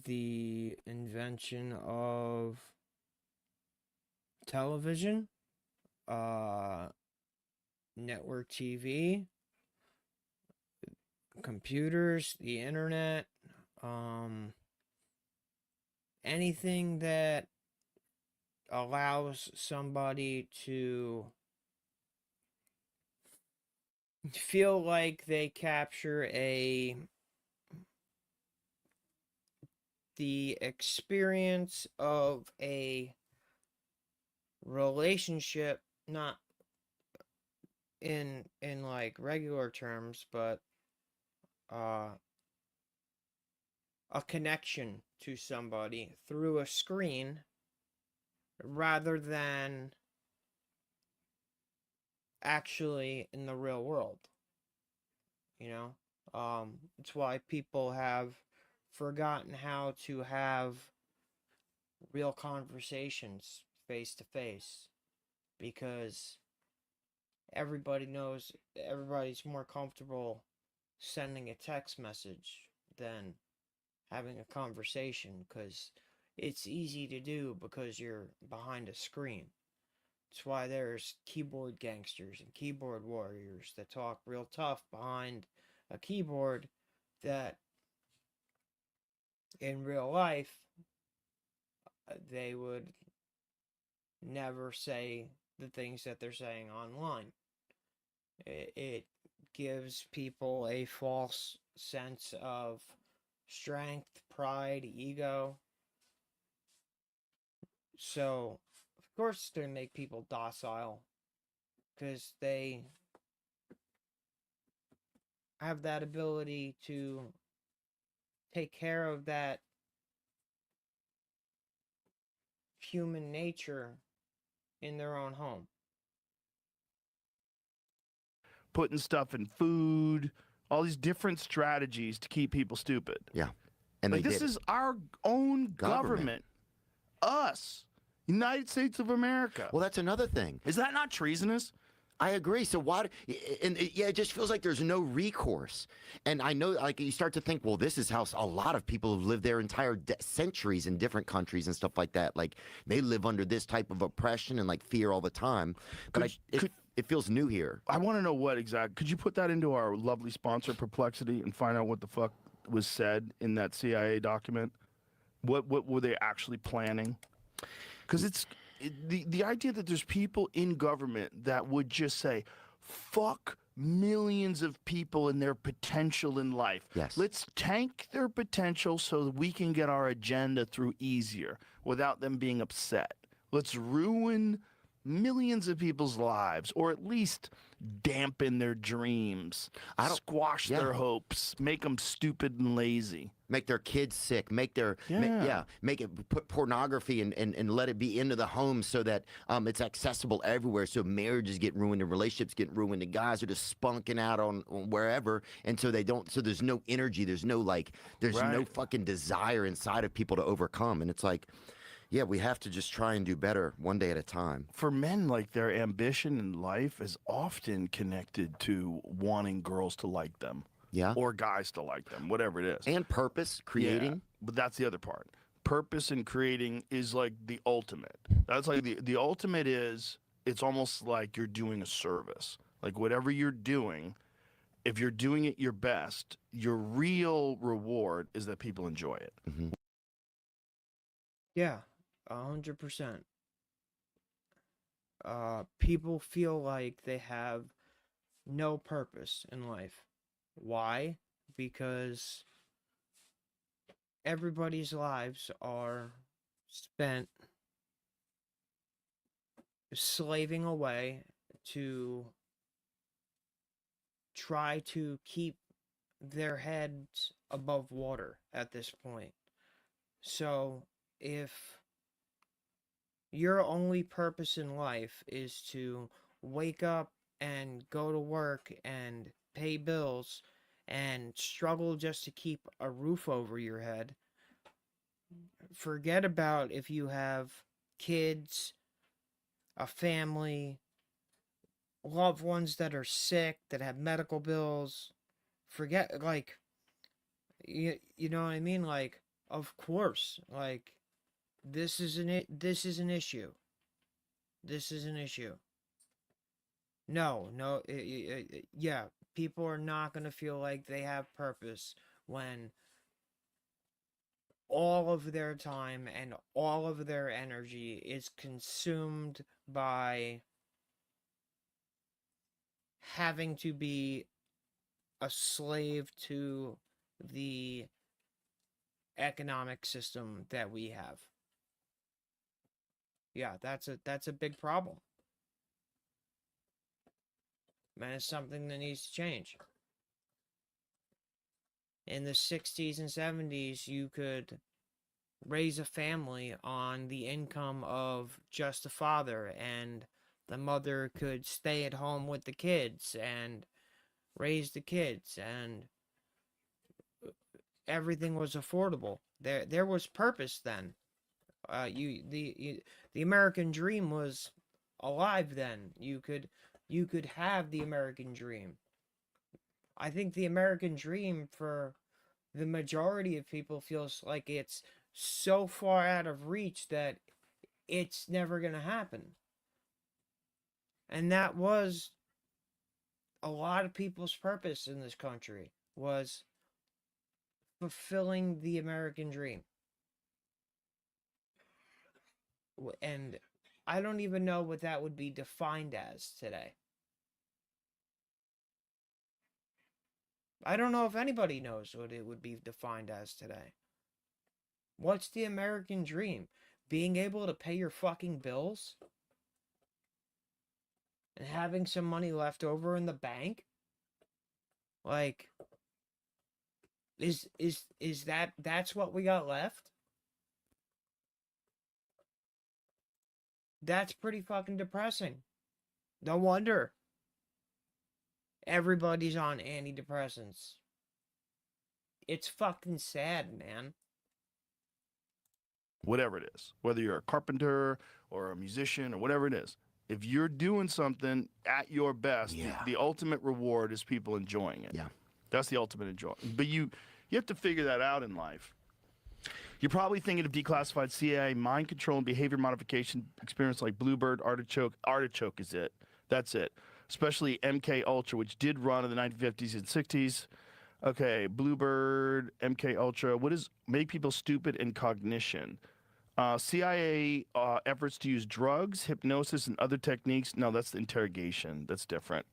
The invention of television, network TV, computers, the internet, anything that allows somebody to feel like they capture the experience of a relationship, not in like regular terms, but a connection to somebody through a screen rather than actually in the real world. You know, it's why people have forgotten how to have real conversations face to face, because everybody's more comfortable sending a text message than having a conversation, because it's easy to do because you're behind a screen. It's why there's keyboard gangsters and keyboard warriors that talk real tough behind a keyboard that in real life they would never say the things that they're saying online. It gives people a false sense of strength, pride, ego. So, of course, it's going to make people docile because they have that ability to take care of that human nature in their own home. Putting stuff in food, all these different strategies to keep people stupid. Yeah. And like, this is our own government. Us. United States of America. Well, that's another thing. Is that not treasonous? I agree. So why? Yeah, it just feels like there's no recourse. And I know, like, you start to think, well, this is how a lot of people have lived their entire centuries in different countries and stuff like that. Like, they live under this type of oppression and like fear all the time. But it feels new here. I want to know what exactly. Could you put that into our lovely sponsor, Perplexity, and find out what the fuck was said in that CIA document? What were they actually planning? Because the idea that there's people in government that would just say, fuck millions of people and their potential in life. Yes. Let's tank their potential so that we can get our agenda through easier without them being upset. Let's ruin millions of people's lives, or at least dampen their dreams, squash their hopes, make them stupid and lazy. Make their kids sick, make it, put pornography and let it be into the home so that it's accessible everywhere. So marriages get ruined and relationships get ruined and guys are just spunking out on wherever. And so there's no energy. There's no no fucking desire inside of people to overcome. And it's like, yeah, we have to just try and do better one day at a time. For men, like, their ambition in life is often connected to wanting girls to like them. Yeah. Or guys to like them, whatever it is. And purpose, creating. Yeah, but that's the other part. Purpose and creating is like the ultimate. That's like the ultimate is, it's almost like you're doing a service. Like, whatever you're doing, if you're doing it your best, your real reward is that people enjoy it. Mm-hmm. Yeah, 100%. People feel like they have no purpose in life. Why? Because everybody's lives are spent slaving away to try to keep their heads above water at this point. So if your only purpose in life is to wake up and go to work and pay bills and struggle just to keep a roof over your head, forget about if you have kids, a family, loved ones that are sick, that have medical bills. Forget, like, you know what I mean? Like, of course, like, this is an issue. this is an issue. No, yeah, people are not going to feel like they have purpose when all of their time and all of their energy is consumed by having to be a slave to the economic system that we have. Yeah, that's a big problem. And it's something that needs to change. In the 60s and 70s, you could raise a family on the income of just a father, and the mother could stay at home with the kids and raise the kids, and everything was affordable. There was purpose then. The American dream was alive then. You could have the American dream. I think the American dream for the majority of people feels like it's so far out of reach that it's never going to happen. And that was a lot of people's purpose in this country, was fulfilling the American dream. And I don't even know what that would be defined as today. I don't know if anybody knows what it would be defined as today. What's the American dream? Being able to pay your fucking bills? And having some money left over in the bank? Like, is that's what we got left? That's pretty fucking depressing. No wonder everybody's on antidepressants. It's fucking sad, man. Whatever it is, whether you're a carpenter or a musician or whatever it is, if you're doing something at your best, the ultimate reward is people enjoying it. Yeah. That's the ultimate enjoyment. But you have to figure that out in life. You're probably thinking of declassified CIA mind control and behavior modification experience like Bluebird, Artichoke. Artichoke is it. That's it. Especially MK Ultra, which did run in the 1950s and 60s. Okay, Bluebird, MK Ultra. What is make people stupid and cognition? CIA efforts to use drugs, hypnosis, and other techniques. No, that's the interrogation. That's different.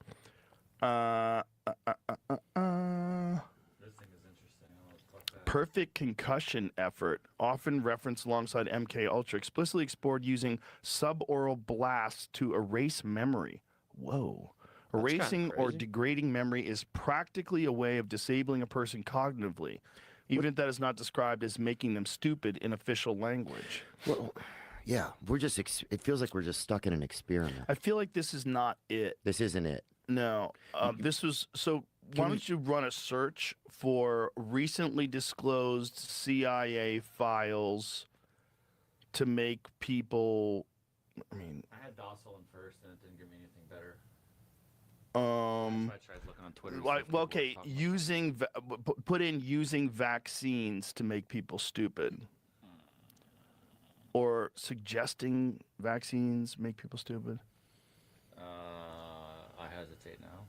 Perfect concussion effort, often referenced alongside MK Ultra, explicitly explored using suboral blasts to erase memory. Whoa. Erasing or degrading memory is practically a way of disabling a person cognitively, even if that is not described as making them stupid in official language. Well, yeah, we're just, it feels like we're just stuck in an experiment. I feel like this is not it. This isn't it. No, this was, so why don't you run a search for recently disclosed CIA files to make people, I mean. I had Docile in first and it didn't give me anything better. I tried looking on Twitter. Well, okay, put in using vaccines to make people stupid. Or suggesting vaccines make people stupid. I hesitate now.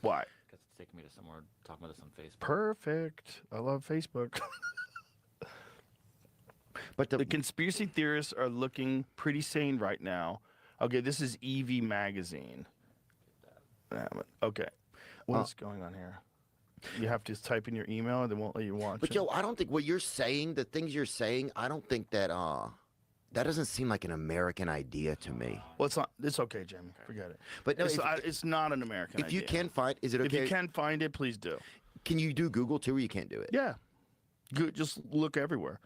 Why? Because it's taking me to somewhere talking about this on Facebook. Perfect. I love Facebook. But the conspiracy theorists are looking pretty sane right now. Okay, this is EV Magazine. Okay. What's going on here? You have to type in your email and they won't let you watch But, Joe, I don't think what you're saying, the things you're saying, I don't think that, that doesn't seem like an American idea to me. Well, it's not. It's okay, Jamie. Forget it. But no, it's not an American idea. If you can find, is it okay? If you can find it, please do. Can you do Google too, or you can't do it? Yeah. Good. Just look everywhere.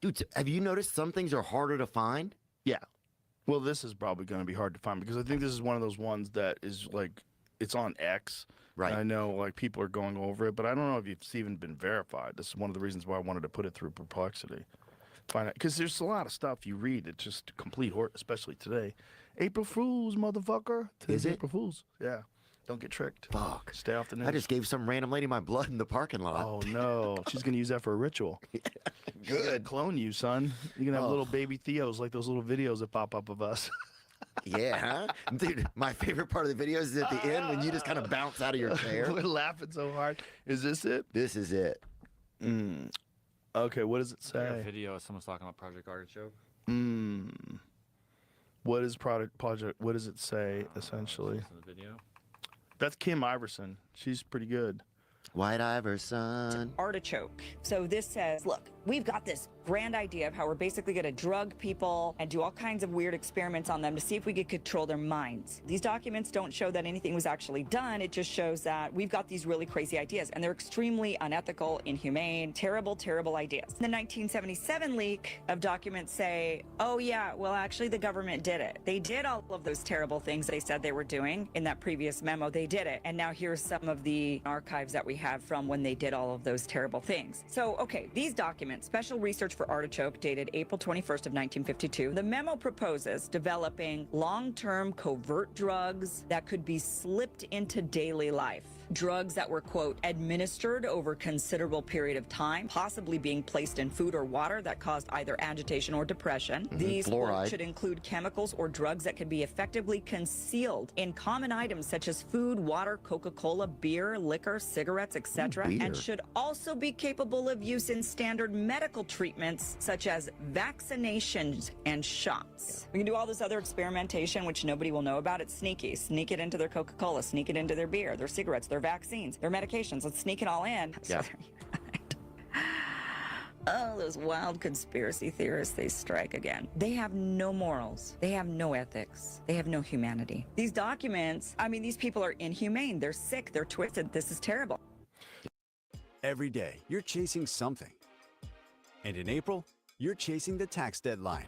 Dude, have you noticed some things are harder to find? Yeah. Well, this is probably going to be hard to find because I think this is one of those ones that is like, it's on X. Right. And I know like people are going over it, but I don't know if it's even been verified. This is one of the reasons why I wanted to put it through Perplexity. Find out, because there's a lot of stuff you read. It's just complete horror, especially today. April Fools, motherfucker. Is it? April Fools. Yeah. Don't get tricked. Fuck. Stay off the news. I just gave some random lady my blood in the parking lot. Oh, no. She's going to use that for a ritual. Good. Clone you, son. You're going to have little baby Theos like those little videos that pop up of us. Yeah, huh? Dude, my favorite part of the video is at the end when you just kind of bounce out of your chair. We're laughing so hard. Is this it? This is it. Okay, what does it Is there say? a video of someone's talking about Project Artichoke? What is project? What does it say essentially? Listen to the video. That's Kim Iverson. She's pretty good. White Iverson. Artichoke. So this says, look, we've got this grand idea of how we're basically going to drug people and do all kinds of weird experiments on them to see if we could control their minds. These documents don't show that anything was actually done. It just shows that we've got these really crazy ideas, and they're extremely unethical, inhumane, terrible, terrible ideas. The 1977 leak of documents say, oh yeah, well actually the government did it. They did all of those terrible things they said they were doing in that previous memo. They did it. And now here's some of the archives that we have from when they did all of those terrible things. So, okay, these documents, Special Research for Artichoke, dated April 21st of 1952. The memo proposes developing long-term covert drugs that could be slipped into daily life. Drugs that were, quote, administered over a considerable period of time, possibly being placed in food or water that caused either agitation or depression. These quote, should include chemicals or drugs that can be effectively concealed in common items such as food, water, Coca-Cola, beer, liquor, cigarettes, etc., and should also be capable of use in standard medical treatments such as vaccinations and shots. We can do all this other experimentation, which nobody will know about. It's sneaky. Sneak it into their Coca-Cola, sneak it into their beer, their cigarettes, their vaccines, their medications. Let's sneak it all in. Yeah. Oh, those wild conspiracy theorists, they strike again. They have no morals. They have no ethics. They have no humanity. These documents, I mean, these people are inhumane. They're sick. They're twisted. This is terrible. Every day, you're chasing something. And in April, you're chasing the tax deadline.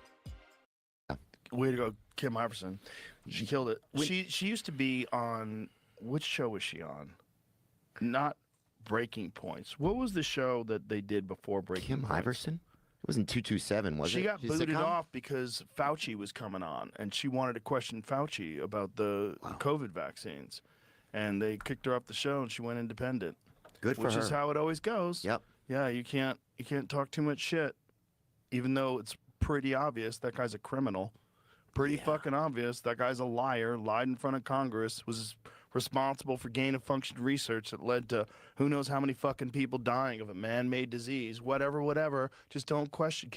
Way to go, Kim Iverson. She killed it. She used to be on, which show was she on? Not Breaking Points. What was the show that they did before Breaking Points? Kim Iverson? It wasn't 227, was it? She got booted off because Fauci was coming on, and she wanted to question Fauci about the COVID vaccines. And they kicked her off the show, and she went independent. Good for her. Which is how it always goes. Yep. Yeah, you can't talk too much shit, even though it's pretty obvious that guy's a criminal. Pretty fucking obvious that guy's a liar, lied in front of Congress, was responsible for gain-of-function research that led to who knows how many fucking people dying of a man-made disease, whatever. Just don't question.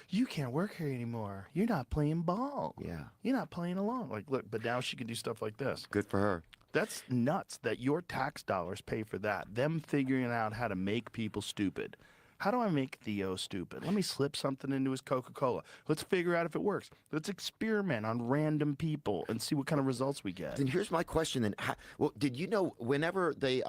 You can't work here anymore. You're not playing ball. Yeah. You're not playing along. Like, look, but now she can do stuff like this. Good for her. That's nuts that your tax dollars pay for that. Them figuring out how to make people stupid. How do I make Theo stupid? Let me slip something into his Coca-Cola. Let's figure out if it works. Let's experiment on random people and see what kind of results we get. Then here's my question. Then, well, did you know whenever they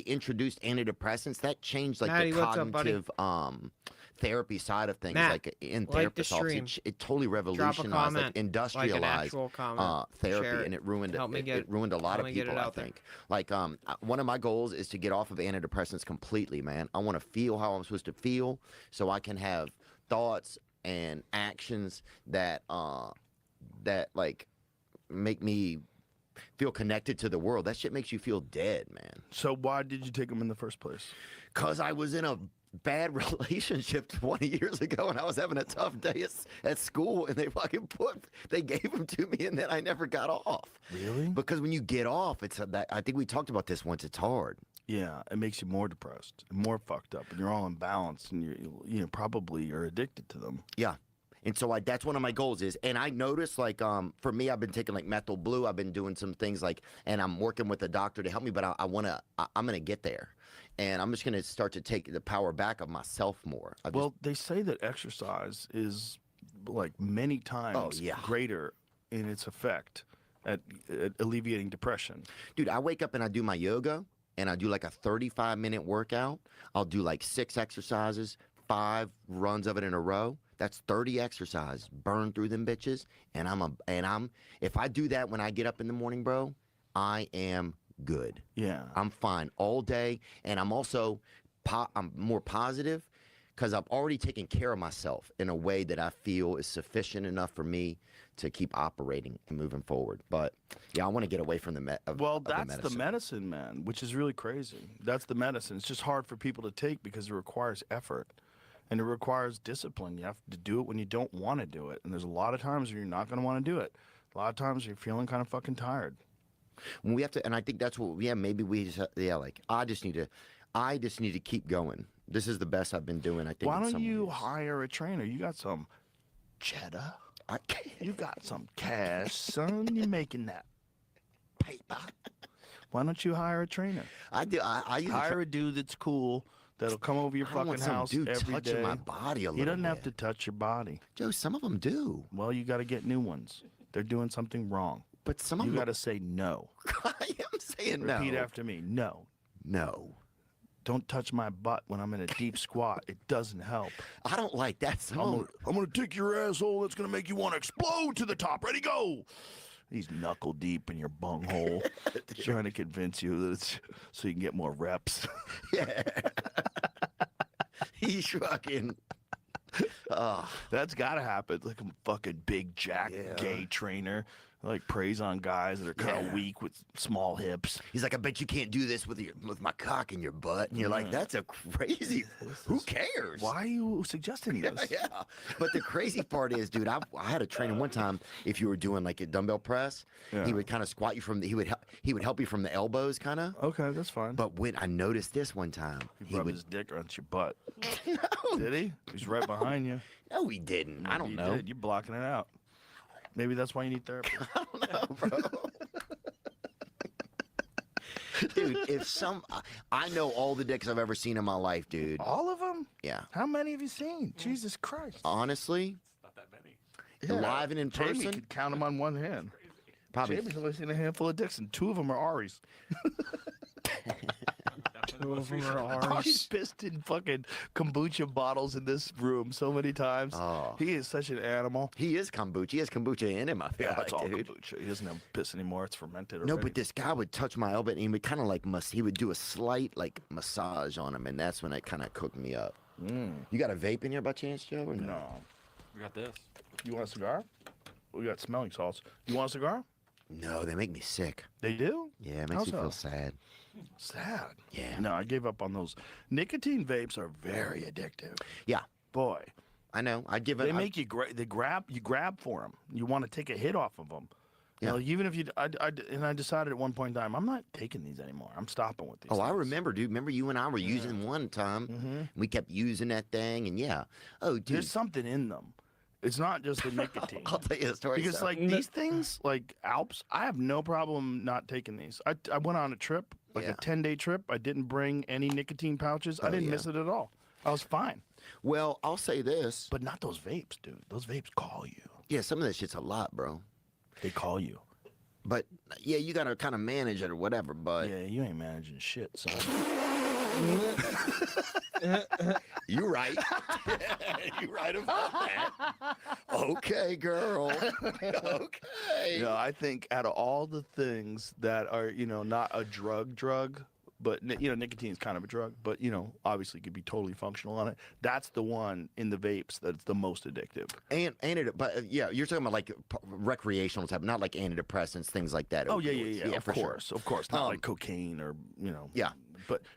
introduced antidepressants, that changed like Maddie, the what's up, buddy? cognitive therapy side of things, Matt, like in like the therapist office, stream. it totally revolutionized, comment, like industrialized actual comment. therapy, Share it. and it ruined Help me it ruined a lot help of me get it people. I out there. think. Like one of my goals is to get off of antidepressants completely, man. I want to feel how I'm supposed to feel, so I can have thoughts and actions that like make me feel connected to the world. That shit makes you feel dead, man. So why did you take them in the first place? Because I was in a bad relationship 20 years ago, and I was having a tough day at school, and they gave them to me, and then I never got off. Really? Because when you get off, I think we talked about this once. It's hard. Yeah, it makes you more depressed, more fucked up, and you're all imbalanced, and you probably are addicted to them. Yeah. And so that's one of my goals is, and I noticed like, for me, I've been taking like methyl blue. I've been doing some things like, and I'm working with a doctor to help me, but I'm going to get there. And I'm just going to start to take the power back of myself more. They say that exercise is like many times greater in its effect at alleviating depression. Dude, I wake up and I do my yoga, and I do like a 35-minute workout. I'll do like 6 exercises, 5 runs of it in a row. That's 30 exercises. Burn through them bitches. And if I do that when I get up in the morning, bro, I am good. Yeah. I'm fine all day. And I'm also I'm more positive because I've already taken care of myself in a way that I feel is sufficient enough for me to keep operating and moving forward. But yeah, I want to get away from that's the medicine, man, which is really crazy. That's the medicine. It's just hard for people to take because it requires effort. And it requires discipline. You have to do it when you don't want to do it. And there's a lot of times where you're not going to want to do it. A lot of times you're feeling kind of fucking tired. When we have to, and I think that's what. Yeah, maybe we just. Like I just need to keep going. This is the best I've been doing. I think. Why don't you hire a trainer? You got some cheddar. You got some cash, son. You're making that paper. Why don't you hire a trainer? I do. I hire a dude that's cool that'll come over your fucking house dude every touching day. my body a little He doesn't bit. have to touch your body. Joe, some of them do. Well, you got to get new ones. They're doing something wrong. But some of you them. got to say no. I am saying no. Repeat after me. No. No. Don't touch my butt when I'm in a deep squat. It doesn't help. I don't like that. I'm gonna take your asshole. That's gonna make you want to explode to the top. Ready, go. He's knuckle deep in your bunghole, trying to convince you that it's so you can get more reps. Yeah. He's fucking. That's gotta happen. Like a fucking big jack gay trainer. Like preys on guys that are kind of weak with small hips. He's like, I bet you can't do this with my cock in your butt. And you're like, that's a crazy. Who cares? Why are you suggesting this? Yeah. But the crazy part is, dude, I had a trainer one time. If you were doing like a dumbbell press, he would kind of squat you from the. He would help you from the elbows, kind of. Okay, that's fine. But when I noticed this one time, he rubbed his dick around your butt. No. Did he? He's right behind you. No, he didn't. I don't You know. did. You're blocking it out. Maybe that's why you need therapy. I don't know, bro. Dude, I know all the dicks I've ever seen in my life, dude. All of them? Yeah. How many have you seen? Jesus Christ. Honestly, Not that many. live and in Jamie person, could count them on one hand. probably. Jamie's only seen a handful of dicks, and 2 of them are Ari's. 2 of them are Oh, ours. he's pissed in fucking kombucha bottles in this room so many times. Oh. He is such an animal. He is kombucha. He has kombucha in him, I feel Yeah, it's all dude. kombucha. He doesn't have piss anymore. It's fermented No, already. but this guy would touch my elbow and he would kind of like he would do a slight like massage on him, and that's when it kind of cooked me up. You got a vape in here by chance, Joe? Or no? No. We got this. You want a cigar? We got smelling salts. You want a cigar? No, they make me sick. They do? Yeah, it How makes me feel so? sad. Sad. Yeah. No, I gave up on those. Nicotine vapes are very addictive. Yeah, Boy, I know. I'd give it. they make you grab for them. You want to take a hit off of them. Yeah. You know, even if you, I decided at one point in time, I'm not taking these anymore. I'm stopping with these. Oh, I things. remember, dude. Remember you and I were using one time. We kept using that thing, and yeah. Oh, dude. There's something in them. It's not just the nicotine. I'll tell you a story. Because like these things, like Alps, I have no problem not taking these. I went on a trip, like a 10-day trip. I didn't bring any nicotine pouches. I didn't miss it at all. I was fine. Well, I'll say this. But not those vapes, dude. Those vapes call you. Yeah, some of that shit's a lot, bro. They call you. But yeah, you gotta kind of manage it or whatever. But Yeah, you ain't managing shit, son. you're right. You're right about that. Okay, girl. Okay. Yeah, I think out of all the things that are, not a drug, but nicotine is kind of a drug, but obviously could be totally functional on it. That's the one in the vapes that's the most addictive. And but yeah, you're talking about like recreational type, not like antidepressants, things like that. Oh opioids. yeah. Of for course, sure. of course. Not like cocaine or Yeah.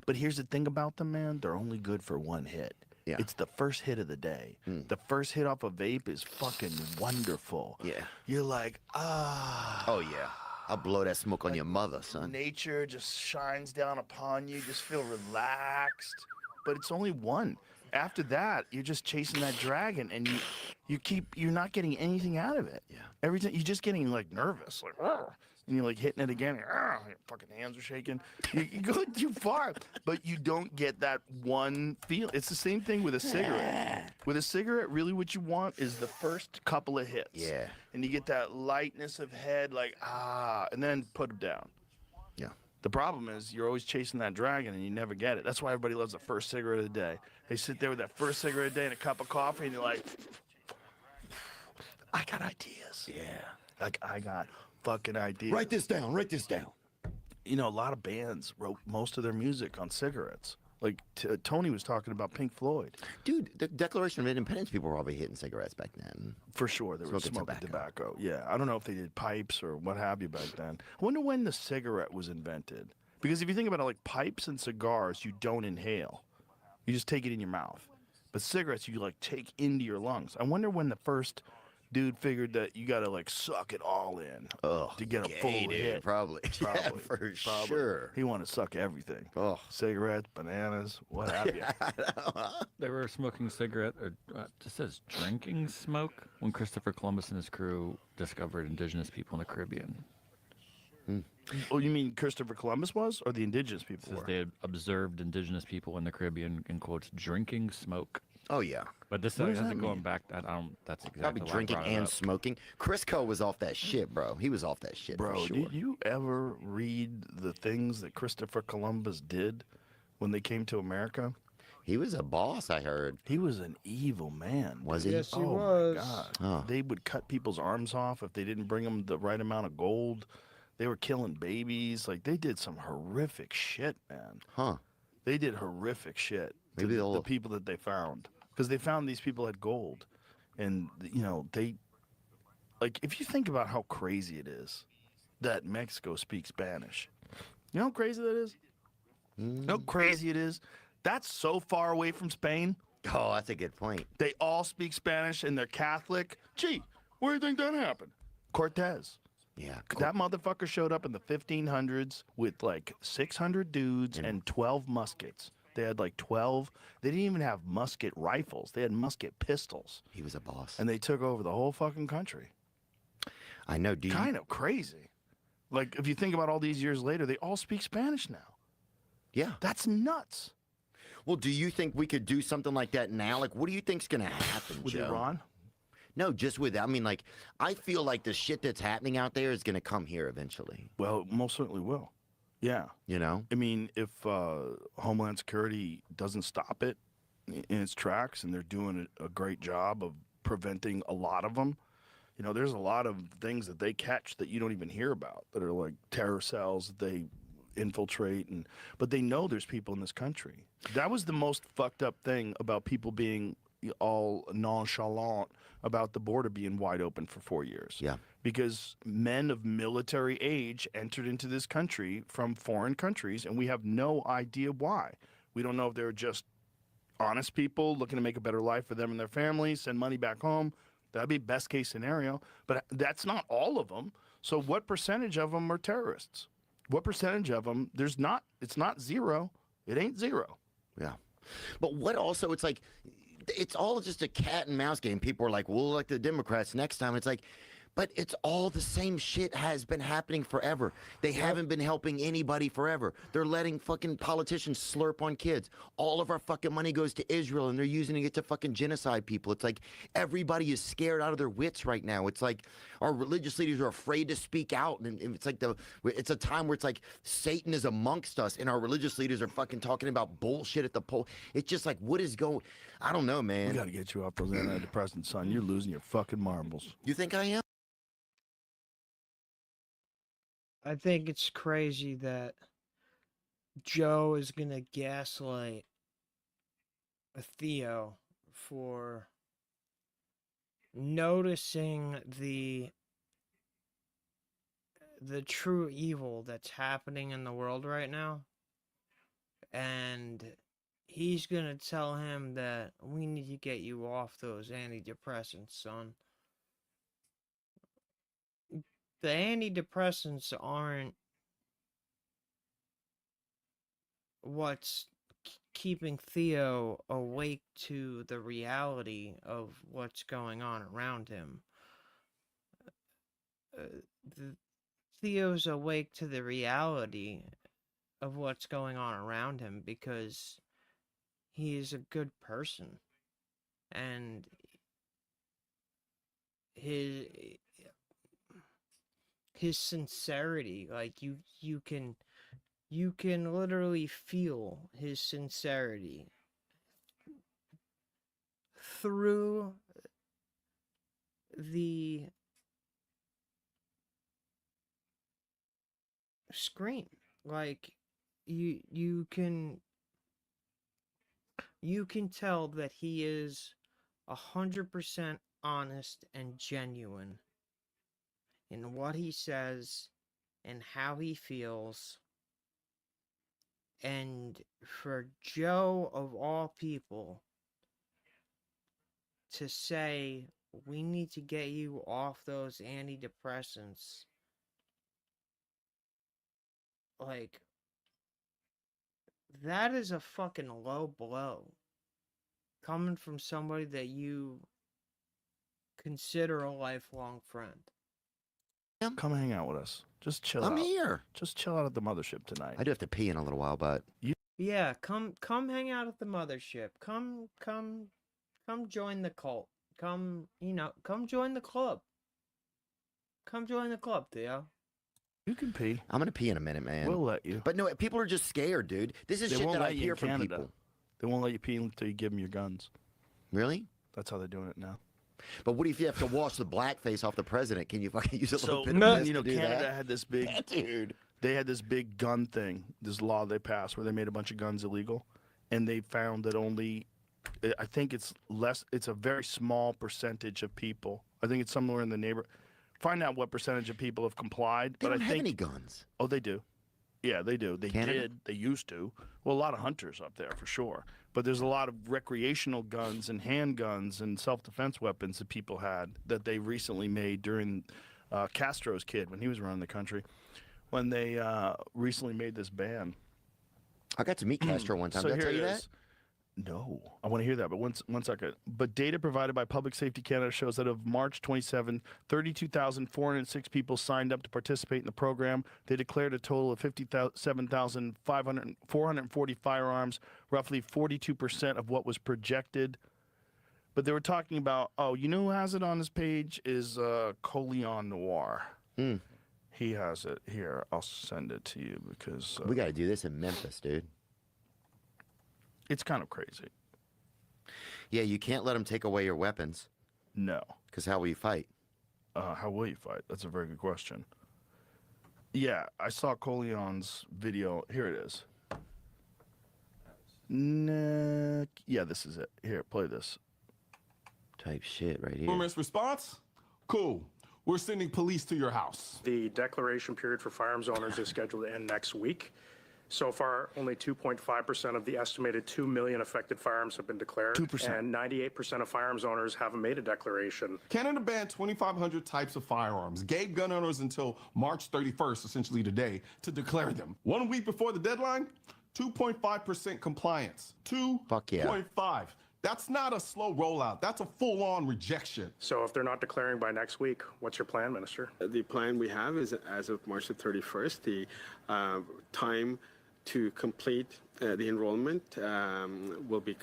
But here's the thing about them, man. They're only good for one hit. Yeah. It's the first hit of the day. The first hit off a vape is fucking wonderful. Yeah. You're like, ah. Oh yeah. I'll blow that smoke on your mother, son. Nature just shines down upon you. You just feel relaxed. But it's only one. After that, you're just chasing that dragon, and you're not getting anything out of it. Yeah. Every time you're just getting like nervous, like, "Argh," and you're like hitting it again. Your fucking hands are shaking. You go too far, but you don't get that one feel. It's the same thing with a cigarette. With a cigarette, really, what you want is the first couple of hits. Yeah. And you get that lightness of head, like and then put them down. Yeah. The problem is you're always chasing that dragon and you never get it. That's why everybody loves the first cigarette of the day. They sit there with that first cigarette of the day and a cup of coffee and you're like, I got ideas. Yeah. Like, I got fucking ideas. Write this down. Write this down. A lot of bands wrote most of their music on cigarettes. Like, Tony was talking about Pink Floyd. Dude, the Declaration of Independence people were probably hitting cigarettes back then. For sure, they were smoking tobacco. Yeah, I don't know if they did pipes or what have you back then. I wonder when the cigarette was invented. Because if you think about it, like pipes and cigars, you don't inhale. You just take it in your mouth. But cigarettes, you like take into your lungs. I wonder when the first Dude figured that you got to like suck it all in to get a full dude, hit. probably. Yeah, for sure. He wanted to suck everything. Oh, cigarettes, bananas, what have you. They were smoking cigarette, or it says drinking smoke, when Christopher Columbus and his crew discovered indigenous people in the Caribbean. Oh, you mean Christopher Columbus was, or the indigenous people It says were? they had observed indigenous people in the Caribbean, in quotes, drinking smoke. Oh, yeah. But this What does hasn't that going mean? back. I don't. That's exactly Probably why I drinking brought it and up. smoking. Crisco was off that shit, bro. He was off that shit, Bro, for sure. did you ever read the things that Christopher Columbus did when they came to America? He was a boss, I heard. He was an evil man. Was he? Yes, he Oh was. my God. Oh. They would cut people's arms off if they didn't bring them the right amount of gold. They were killing babies. Like, they did some horrific shit, man. Huh. They did horrific shit to Maybe the they'll- people that they found. Because they found these people had gold. And, you know, they... Like, if you think about how crazy it is that Mexico speaks Spanish. You know how crazy that is? You know how crazy it is? That's so far away from Spain. Oh, that's a good point. They all speak Spanish and they're Catholic. Gee, where do you think that happened? Cortez. Yeah. That motherfucker showed up in the 1500s with like 600 dudes and 12 muskets. They had like 12. They didn't even have musket rifles. They had musket pistols. He was a boss. And they took over the whole fucking country. I know, dude. Kind of crazy. Like, if you think about all these years later, they all speak Spanish now. Yeah. That's nuts. Well, do you think we could do something like that now? Like, what do you think's going to happen, With Joe? Iran? No, just with, I mean, like, I feel like the shit that's happening out there is going to come here eventually. Well, most certainly will. Yeah. You know? I mean, if Homeland Security doesn't stop it in its tracks, and they're doing a great job of preventing a lot of them, you know, there's a lot of things that they catch that you don't even hear about that are like terror cells that they infiltrate, but they know there's people in this country. That was the most fucked up thing about people being all nonchalant about the border being wide open for 4 years. Yeah. Because men of military age entered into this country from foreign countries, and we have no idea why. We don't know if they're just honest people looking to make a better life for them and their families, send money back home. That'd be best case scenario. But that's not all of them. So what percentage of them are terrorists? What percentage of them? It's not zero. It ain't zero. Yeah. But what also, it's like, it's all just a cat and mouse game. People are like, we'll elect the Democrats next time. It's like, but it's all the same shit has been happening forever. They haven't been helping anybody forever. They're letting fucking politicians slurp on kids. All of our fucking money goes to Israel, and they're using it to fucking genocide people. It's like everybody is scared out of their wits right now. It's like our religious leaders are afraid to speak out, and it's like it's a time where it's like Satan is amongst us, and our religious leaders are fucking talking about bullshit at the poll. It's just like, what is going? I don't know, man. We got to get you off those antidepressants, son. You're losing your fucking marbles. You think I am? I think it's crazy that Joe is gonna gaslight Theo for noticing the true evil that's happening in the world right now, and he's gonna tell him that we need to get you off those antidepressants, son. The antidepressants aren't what's keeping Theo awake to the reality of what's going on around him. Theo's awake to the reality of what's going on around him because he is a good person, and his sincerity, like you can literally feel his sincerity through the screen. Like you can tell that he is 100% honest and genuine in what he says and how he feels. And for Joe, of all people, to say we need to get you off those antidepressants. Like, that is a fucking low blow. Coming from somebody that you consider a lifelong friend. Come hang out with us. Just chill I'm out. here. Just chill out at the mothership tonight. I do have to pee in a little while, but Yeah, come hang out at the mothership. Come join the cult. Come join the club. Come join the club, Theo. You can pee. I'm gonna pee in a minute, man. We'll let you. But no, people are just scared, dude. This is They shit won't that I let you hear in from Canada. people. They won't let you pee until you give them your guns. Really? That's how they're doing it now. But what if you have to wash the blackface off the president? Can you fucking use a little bit of So, piss you know, to do Canada that? had this big, dude. They had this big gun thing, this law they passed where they made a bunch of guns illegal, and they found that only, I think it's less, it's a very small percentage of people. I think it's somewhere in the neighborhood. Find out what percentage of people have complied. They but don't I have think, any guns. Oh, they do. Yeah, they do. They Canada? did. They used to. Well, a lot of hunters up there for sure. But there's a lot of recreational guns and handguns and self-defense weapons that people had that they recently made during Castro's kid when he was running the country. When they recently made this ban. I got to meet Castro one time. So Did I here tell you it that? is. No, I want to hear that, but one second. But data provided by Public Safety Canada shows that of March 27, 32,406 people signed up to participate in the program. They declared a total of 57,440 firearms, roughly 42% of what was projected. But they were talking about, oh, you know who has it on his page is Coleon Noir. He has it here. I'll send it to you because We got to do this in Memphis, dude. It's kind of crazy. Yeah, you can't let them take away your weapons. No. Because how will you fight? How will you fight? That's a very good question. Yeah, I saw Coleon's video. Here it is. Yeah, this is it. Here, play this. Type shit right here. Numerous response? Cool. We're sending police to your house. The declaration period for firearms owners is scheduled to end next week. So far, only 2.5% of the estimated 2 million affected firearms have been declared. 2%. And 98% of firearms owners haven't made a declaration. Canada banned 2,500 types of firearms, gave gun owners until March 31st, essentially today, to declare them. 1 week before the deadline, 2.5% compliance. 2.5. That's not a slow rollout. That's a full-on rejection. So if they're not declaring by next week, what's your plan, Minister? The plan we have is as of March the 31st, the time to complete the enrollment will be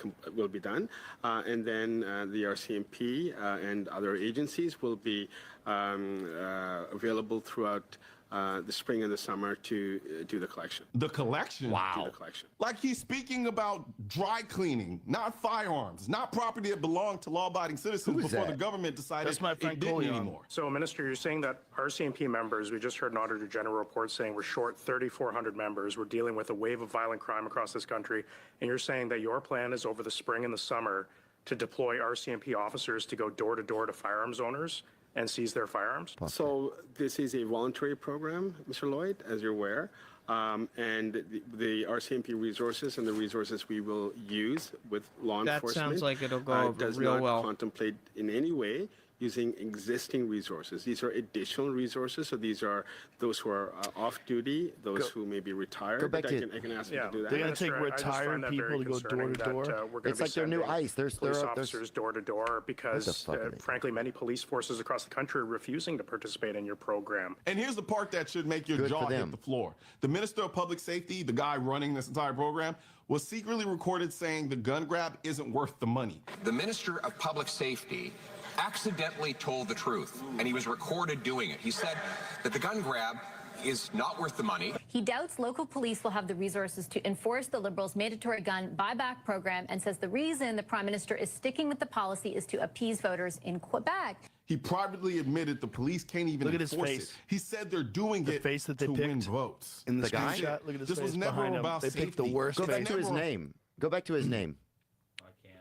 done, and then the RCMP and other agencies will be available throughout the spring and the summer to do the collection. The collection? Do the collection. Like he's speaking about dry cleaning, not firearms, not property that belonged to law-abiding citizens before the government decided it didn't anymore. So, Minister, you're saying that RCMP members, we just heard an Auditor General report saying we're short 3,400 members. We're dealing with a wave of violent crime across this country. And you're saying that your plan is over the spring and the summer to deploy RCMP officers to go door to door to firearms owners and seize their firearms? So this is a voluntary program, Mr. Lloyd, as you're aware. And the RCMP resources and the resources we will use with law That enforcement sounds like it'll go over does real not well. contemplate in any way using existing resources. These are additional resources. So these are those who are off duty, those who may be retired. Go back I to- can ask them Yeah, to do that. They're gonna take retired people to go door to door. We're going It's to be like their new sending ICE. There's police officers door to door because, frankly, many police forces across the country are refusing to participate in your program. And here's the part that should make your Good jaw for hit them. the floor. The Minister of Public Safety, the guy running this entire program, was secretly recorded saying the gun grab isn't worth the money. The Minister of Public Safety accidentally told the truth, and he was recorded doing it. He said that the gun grab is not worth the money. He doubts local police will have the resources to enforce the Liberals' mandatory gun buyback program and says the reason the Prime Minister is sticking with the policy is to appease voters in Quebec. He privately admitted the police can't even Look at his enforce face. it. He said they're doing The it face that they to win picked votes. in the The guy? screenshot. Look at his This face was never behind him. about They picked the safety. worst Go face. back to his name. Go back to his name.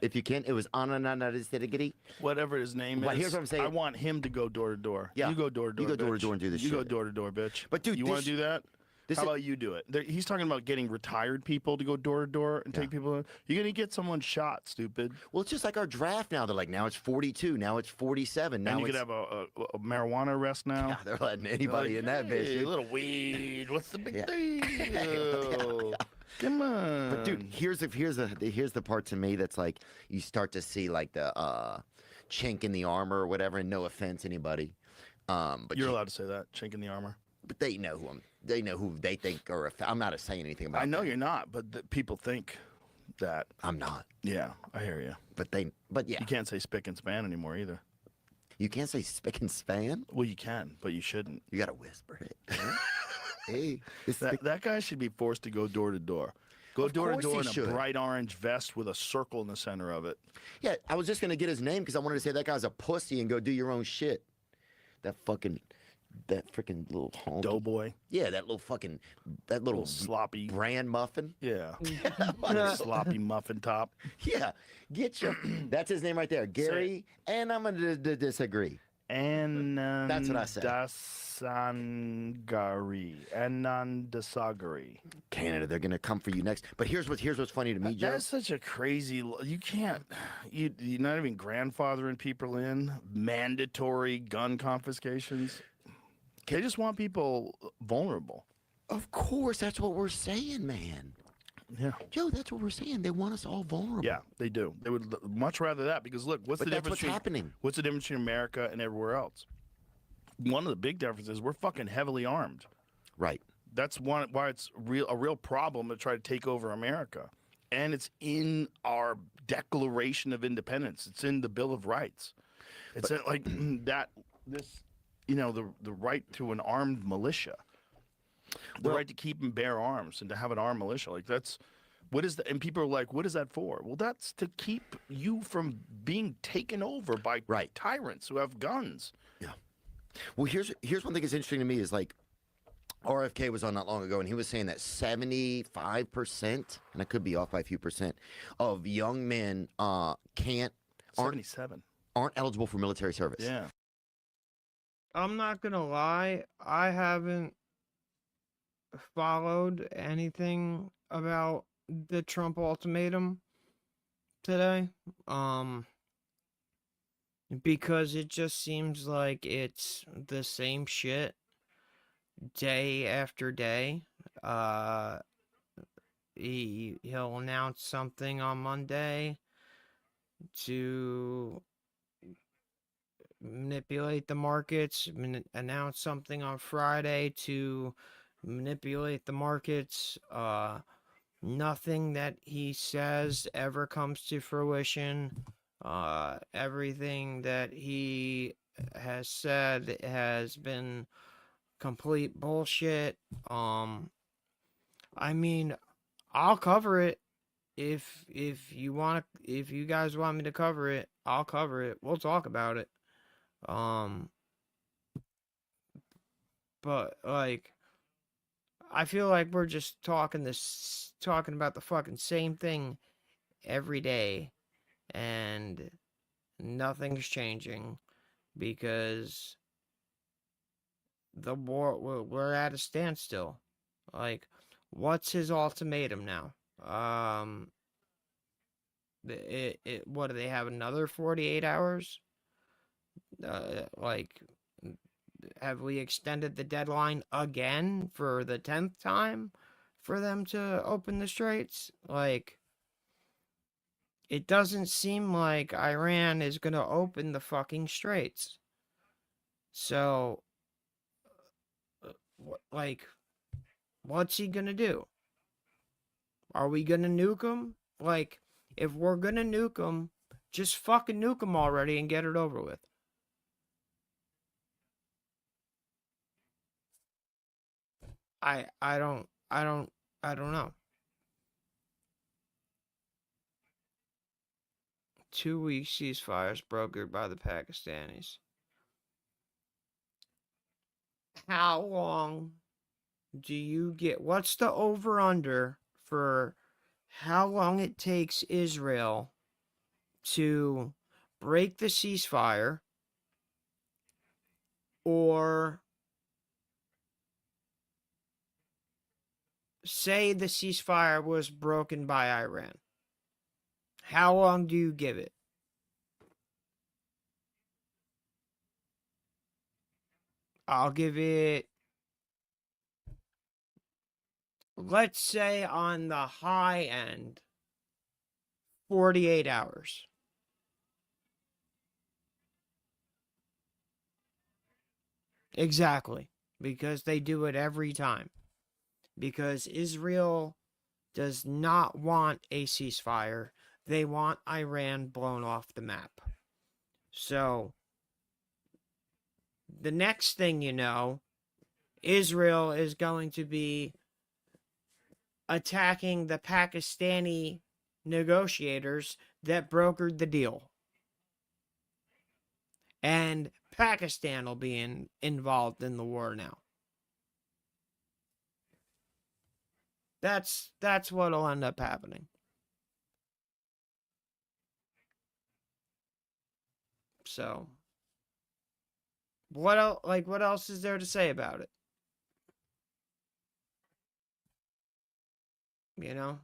If you can, it was Ananadistigity. Whatever his name Well, is. here's what I'm saying. I want him to go door to door. Yeah. You go door to door. You go door to bitch. door and do this You go shit. door to door, bitch. But dude, you this want to do that? How about you do it? He's talking about getting retired people to go door to door and take people in. You're going to get someone shot, stupid. Well, it's just like our draft now. They're like, now it's 42, now it's 47. Now and you could have a marijuana arrest now. Yeah, they're letting anybody in that bitch. Hey, a little weed. What's the big deal? Come on. But dude, here's the part to me that's like you start to see like the chink in the armor or whatever. And no offense, anybody. But you're allowed to say that, chink in the armor. But they know who they know who they think are. I'm not saying anything about. I know you're not, but people think that I'm not. Yeah, I hear you. But yeah, you can't say spick and span anymore either. You can't say spick and span. Well, you can, but you shouldn't. You gotta whisper it. Hey, that guy should be forced to go door to door. Go door to door in a bright orange vest with a circle in the center of it. Yeah, I was just gonna get his name because I wanted to say that guy's a pussy and go do your own shit. That freaking little honky. Doughboy. Yeah, that little sloppy bran muffin. Yeah. Sloppy muffin top. Yeah. That's his name right there. Gary. And I'm going to disagree. That's what I said. Anandasagari. Canada, they're going to come for you next. But here's what's funny to me, Joe. That's such a crazy. You can't. You're not even grandfathering people in. Mandatory gun confiscations. They just want people vulnerable. Of course, that's what we're saying, man. Yeah. Joe, that's what we're saying. They want us all vulnerable. Yeah, they do. They would much rather that because look, what's the difference? What's the difference between America and everywhere else? One of the big differences, we're fucking heavily armed. Right. That's why it's a real problem to try to take over America. And it's in our Declaration of Independence. It's in the Bill of Rights. It's like that the right to an armed militia. The right to keep and bear arms and to have an armed militia. Like and people are like, what is that for? Well, that's to keep you from being taken over by tyrants who have guns. Yeah. Well, here's one thing that's interesting to me is like RFK was on not long ago and he was saying that 75%, and I could be off by a few percent, of young men aren't eligible for military service. Yeah. I'm not gonna lie, I haven't followed anything about the Trump ultimatum today. Because it just seems like it's the same shit day after day. He'll announce something on Monday to manipulate the markets, announce something on Friday to manipulate the markets. Nothing that he says ever comes to fruition. Everything that he has said has been complete bullshit. I mean, I'll cover it if you guys want me to cover it, I'll cover it. We'll talk about it. But like, I feel like we're just talking about the fucking same thing every day, and nothing's changing because the war, we're at a standstill. Like, what's his ultimatum now? What do they have, another 48 hours? Like, have we extended the deadline again for the 10th time for them to open the straits? Like, it doesn't seem like Iran is going to open the fucking straits. So, like, what's he going to do? Are we going to nuke him? Like, if we're going to nuke him, just fucking nuke him already and get it over with. I don't know. 2-week ceasefires brokered by the Pakistanis. How long do you get? What's the over-under for how long it takes Israel to break the ceasefire or say the ceasefire was broken by Iran. How long do you give it? I'll give it, let's say on the high end, 48 hours. Exactly. Because they do it every time. Because Israel does not want a ceasefire. They want Iran blown off the map. So, the next thing you know, Israel is going to be attacking the Pakistani negotiators that brokered the deal. And Pakistan will be involved in the war now. That's what'll end up happening. So, what else? Like, what else is there to say about it? You know,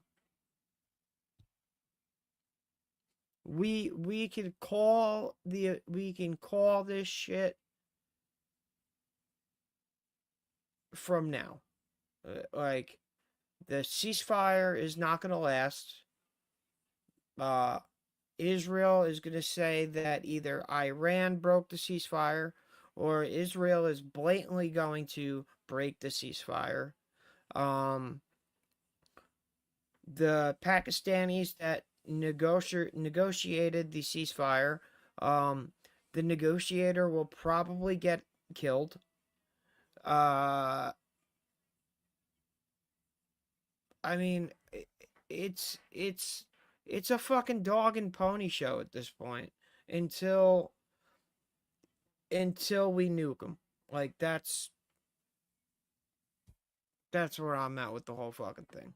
we can call this shit from now. Like, the ceasefire is not going to last. Israel is going to say that either Iran broke the ceasefire or Israel is blatantly going to break the ceasefire. The Pakistanis that negotiated the ceasefire, the negotiator will probably get killed. I mean, it's a fucking dog and pony show at this point until we nuke them. Like, that's where I'm at with the whole fucking thing.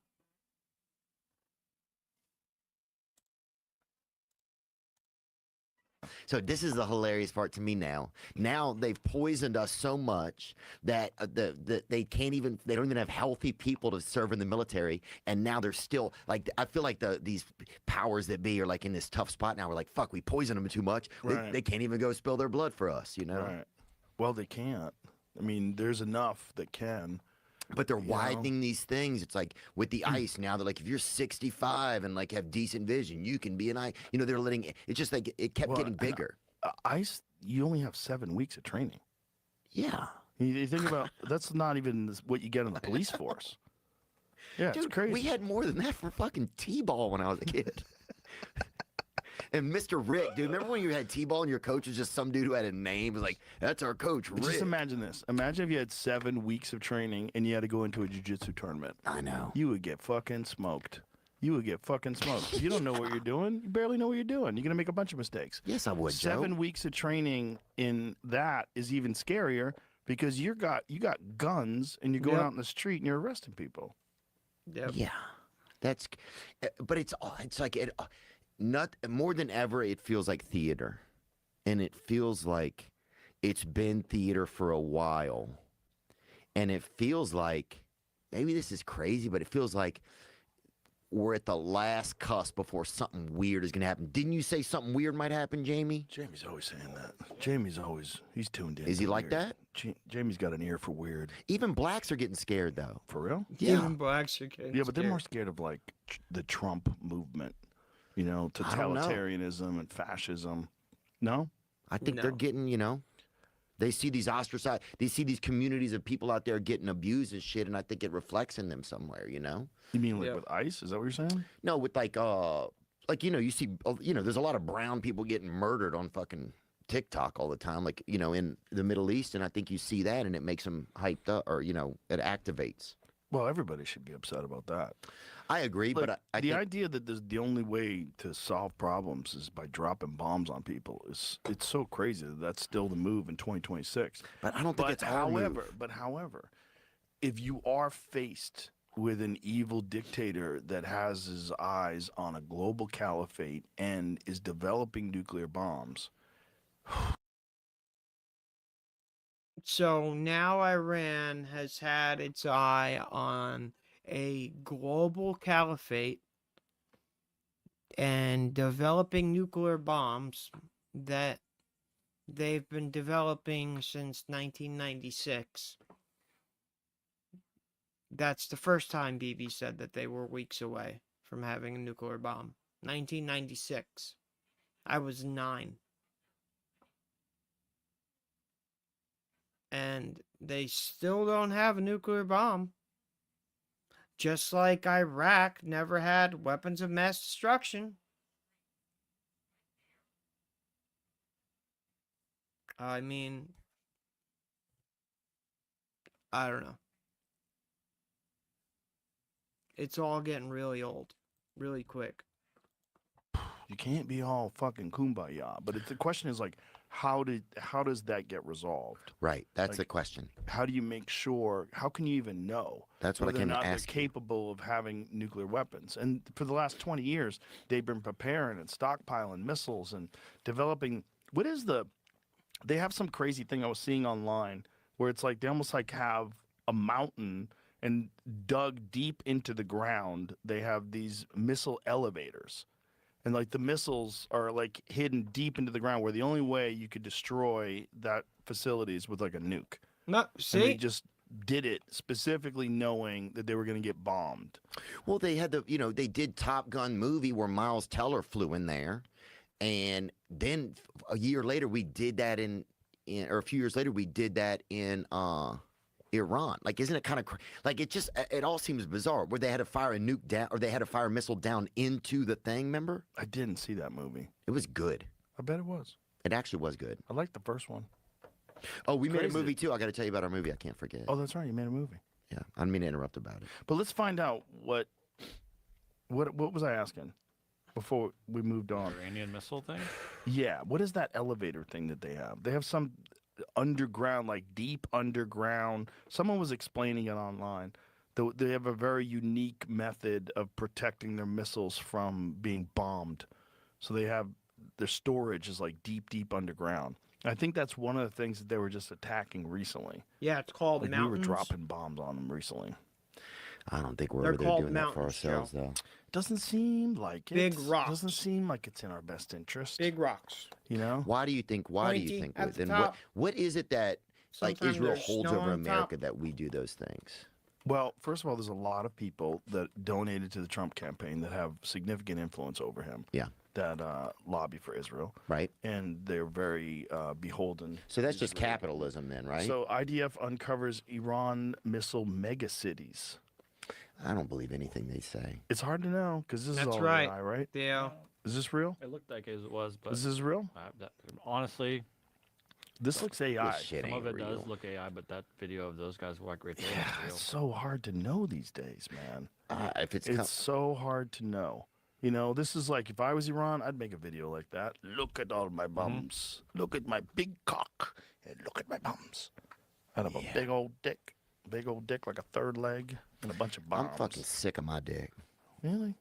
So this is the hilarious part to me now. Now they've poisoned us so much that they don't even have healthy people to serve in the military, and now they're still like, I feel like these powers that be are like in this tough spot now. We're like, fuck, we poisoned them too much. Right. They can't even go spill their blood for us, you know? Right. Well, they can't. I mean, there's enough that can. But they're widening these things. It's like with the ice now, they're like, if you're 65 and like have decent vision, you can be an ice. You know, they're letting it's just like it kept getting bigger. Ice, you only have 7 weeks of training. Yeah. You think about that's not even what you get in the police force. Yeah, Dude, it's crazy. We had more than that for fucking T-ball when I was a kid. And Mr. Rick, dude, remember when you had T-ball and your coach was just some dude who had a name? It was like, that's our coach, Rick. Just imagine this. Imagine if you had 7 weeks of training and you had to go into a jiu-jitsu tournament. I know. You would get fucking smoked. You would get fucking smoked. If you don't know what you're doing, you barely know what you're doing. You're going to make a bunch of mistakes. Yes, I would, Joe. 7 weeks of training in that is even scarier because you got guns and you're going out in the street and you're arresting people. Yep. Yeah. But it's like not more than ever, it feels like theater. And it feels like it's been theater for a while. And it feels like, maybe this is crazy, but it feels like we're at the last cusp before something weird is going to happen. Didn't you say something weird might happen, Jamie? Jamie's always saying that. He's tuned in. Is he like that? Jamie's got an ear for weird. Even blacks are getting scared, though. For real? Yeah. Even blacks are getting but they're more scared of like the Trump movement. You know, totalitarianism and fascism. No? I think they're getting, they see these ostracized, they see these communities of people out there getting abused and shit, and I think it reflects in them somewhere, You mean like with ICE? Is that what you're saying? No, with you see, there's a lot of brown people getting murdered on fucking TikTok all the time, like, in the Middle East, and I think you see that and it makes them hyped up, or, it activates. Well, everybody should be upset about that. I agree, but I the idea that the only way to solve problems is by dropping bombs on people it's so crazy that's still the move in 2026. But I don't think it's our move. But however, if you are faced with an evil dictator that has his eyes on a global caliphate and is developing nuclear bombs. So now Iran has had its eye on a global caliphate and developing nuclear bombs that they've been developing since 1996. That's the first time Bibi said that they were weeks away from having a nuclear bomb. 1996. I was 9. And they still don't have a nuclear bomb. Just like Iraq never had weapons of mass destruction. I mean, I don't know. It's all getting really old, really quick. You can't be all fucking kumbaya, but the question is like, how does that get resolved? Right, that's Like, the question. How do you make sure? How can you even know? That's what I whether or came to not they're ask you. capable of having nuclear weapons? And for the last 20 years, they've been preparing and stockpiling missiles and developing. They have some crazy thing I was seeing online where it's like they almost like have a mountain and dug deep into the ground. They have these missile elevators. And like the missiles are like hidden deep into the ground where the only way you could destroy that facility is with like a nuke. No, And they see? just did it specifically knowing that they were going to get bombed. Well, they had they did Top Gun movie where Miles Teller flew in there. And then a year later, we did that or a few years later, we did that in Iran. Like, isn't it kind of like it all seems bizarre where they had to fire a nuke down or they had to fire a missile down into the thing, remember? I didn't see that movie. It was good. I bet it was. It actually was good. I liked the first one. Oh, we made a Crazy. movie too. I got to tell you about our movie. I can't forget. Oh, that's right. You made a movie. Yeah, I didn't mean to interrupt about it. But let's find out what was I asking before we moved on? Iranian missile thing? Yeah. What is that elevator thing that they have? They have some underground, like deep underground. Someone was explaining it online. They have a very unique method of protecting their missiles from being bombed. So they have their storage is like deep, deep underground. I think that's one of the things that they were just attacking recently. Yeah, it's called Like mountains. we were dropping bombs on them recently. I don't think we're They're over there called doing that for mountains, ourselves, Joe. though. Doesn't seem like it. Big rocks. Doesn't seem like it's in our best interest. Big rocks. You know? Why do you think? Pointy at the Then top. what is it that like Sometimes Israel there's holds snow over on top. America that we do those things? Well, first of all, there's a lot of people that donated to the Trump campaign that have significant influence over him. Yeah. That lobby for Israel. Right. And they're very beholden. So that's just capitalism then, right? So IDF uncovers Iran missile megacities. I don't believe anything they say. It's hard to know because this That's is all right. AI, right? Theo. Is this real? It looked like it was, but Is this real? honestly, This looks AI. This shit some ain't of it real. does look AI, but that video of those guys walk right there Yeah, looks real. it's so hard to know these days, man. If it's It's so hard to know. You know, this is like if I was Iran, I'd make a video like that. Look at all my bums. Look at my big cock. And look at my bums. I have a big old dick. Big old dick like a third leg and a bunch of bombs. I'm fucking sick of my dick. Really?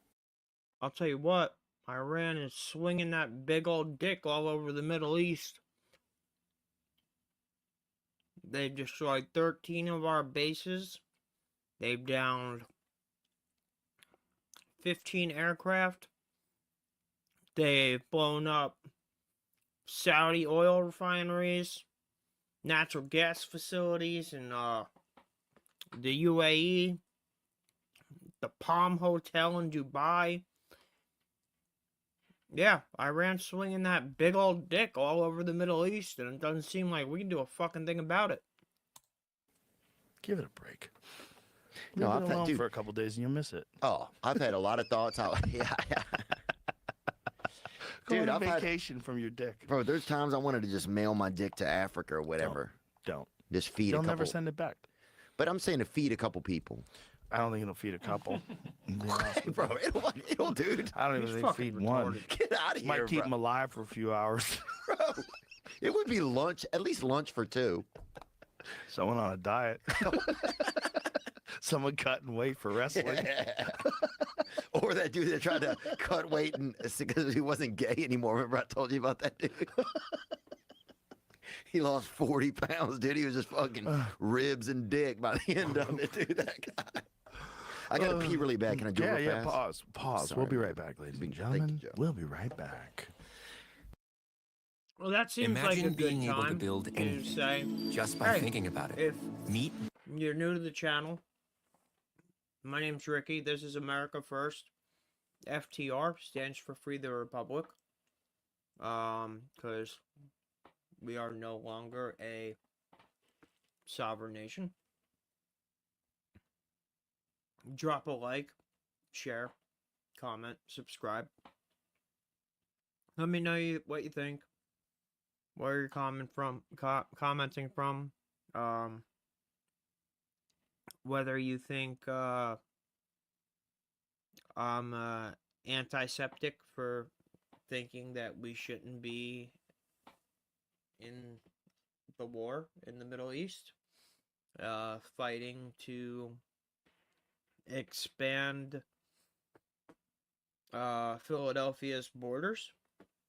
I'll tell you what, Iran is swinging that big old dick all over the Middle East. They've destroyed 13 of our bases. They've downed 15 aircraft. They've blown up Saudi oil refineries, natural gas facilities in the UAE, the Palm Hotel in Dubai. Yeah, Iran's swinging that big old dick all over the Middle East, and it doesn't seem like we can do a fucking thing about it. Give it a break. No, Leave I've it had- alone dude. for a couple days and you'll miss it. Oh, I've had a lot of thoughts. Yeah. Go Dude, on I've a had- vacation from your dick. Bro, there's times I wanted to just mail my dick to Africa or whatever. Don't. Just feed They'll a couple. never send it back. But I'm saying to feed a couple people. I don't think it'll feed a couple. Bro, it'll, dude. I don't even think feed one. Get out of here, Might keep bro. them alive for a few hours. Bro, it would be lunch, at least lunch for two. Someone on a diet. Someone cutting weight for wrestling. Or that dude that tried to cut weight because he wasn't gay anymore. Remember I told you about that dude? He lost 40 pounds, dude. He was just fucking ribs and dick by the end of it, dude. That guy. I got to pee really bad. Can I do it real fast? Pause. Sorry. We'll be right back, ladies and gentlemen. Joe. We'll be right back. Well, that seems Imagine like a being good able to time build to anything say, just by hey, thinking about it. If Meet you're new to the channel, my name's Ricky. This is America First FTR, stands for Free the Republic. Because we are no longer a sovereign nation. Drop a like, share, comment, subscribe. Let me know what you think. Where you're commenting from. Whether you think I'm antiseptic for thinking that we shouldn't be in the war in the Middle East, fighting to expand Philadelphia's borders.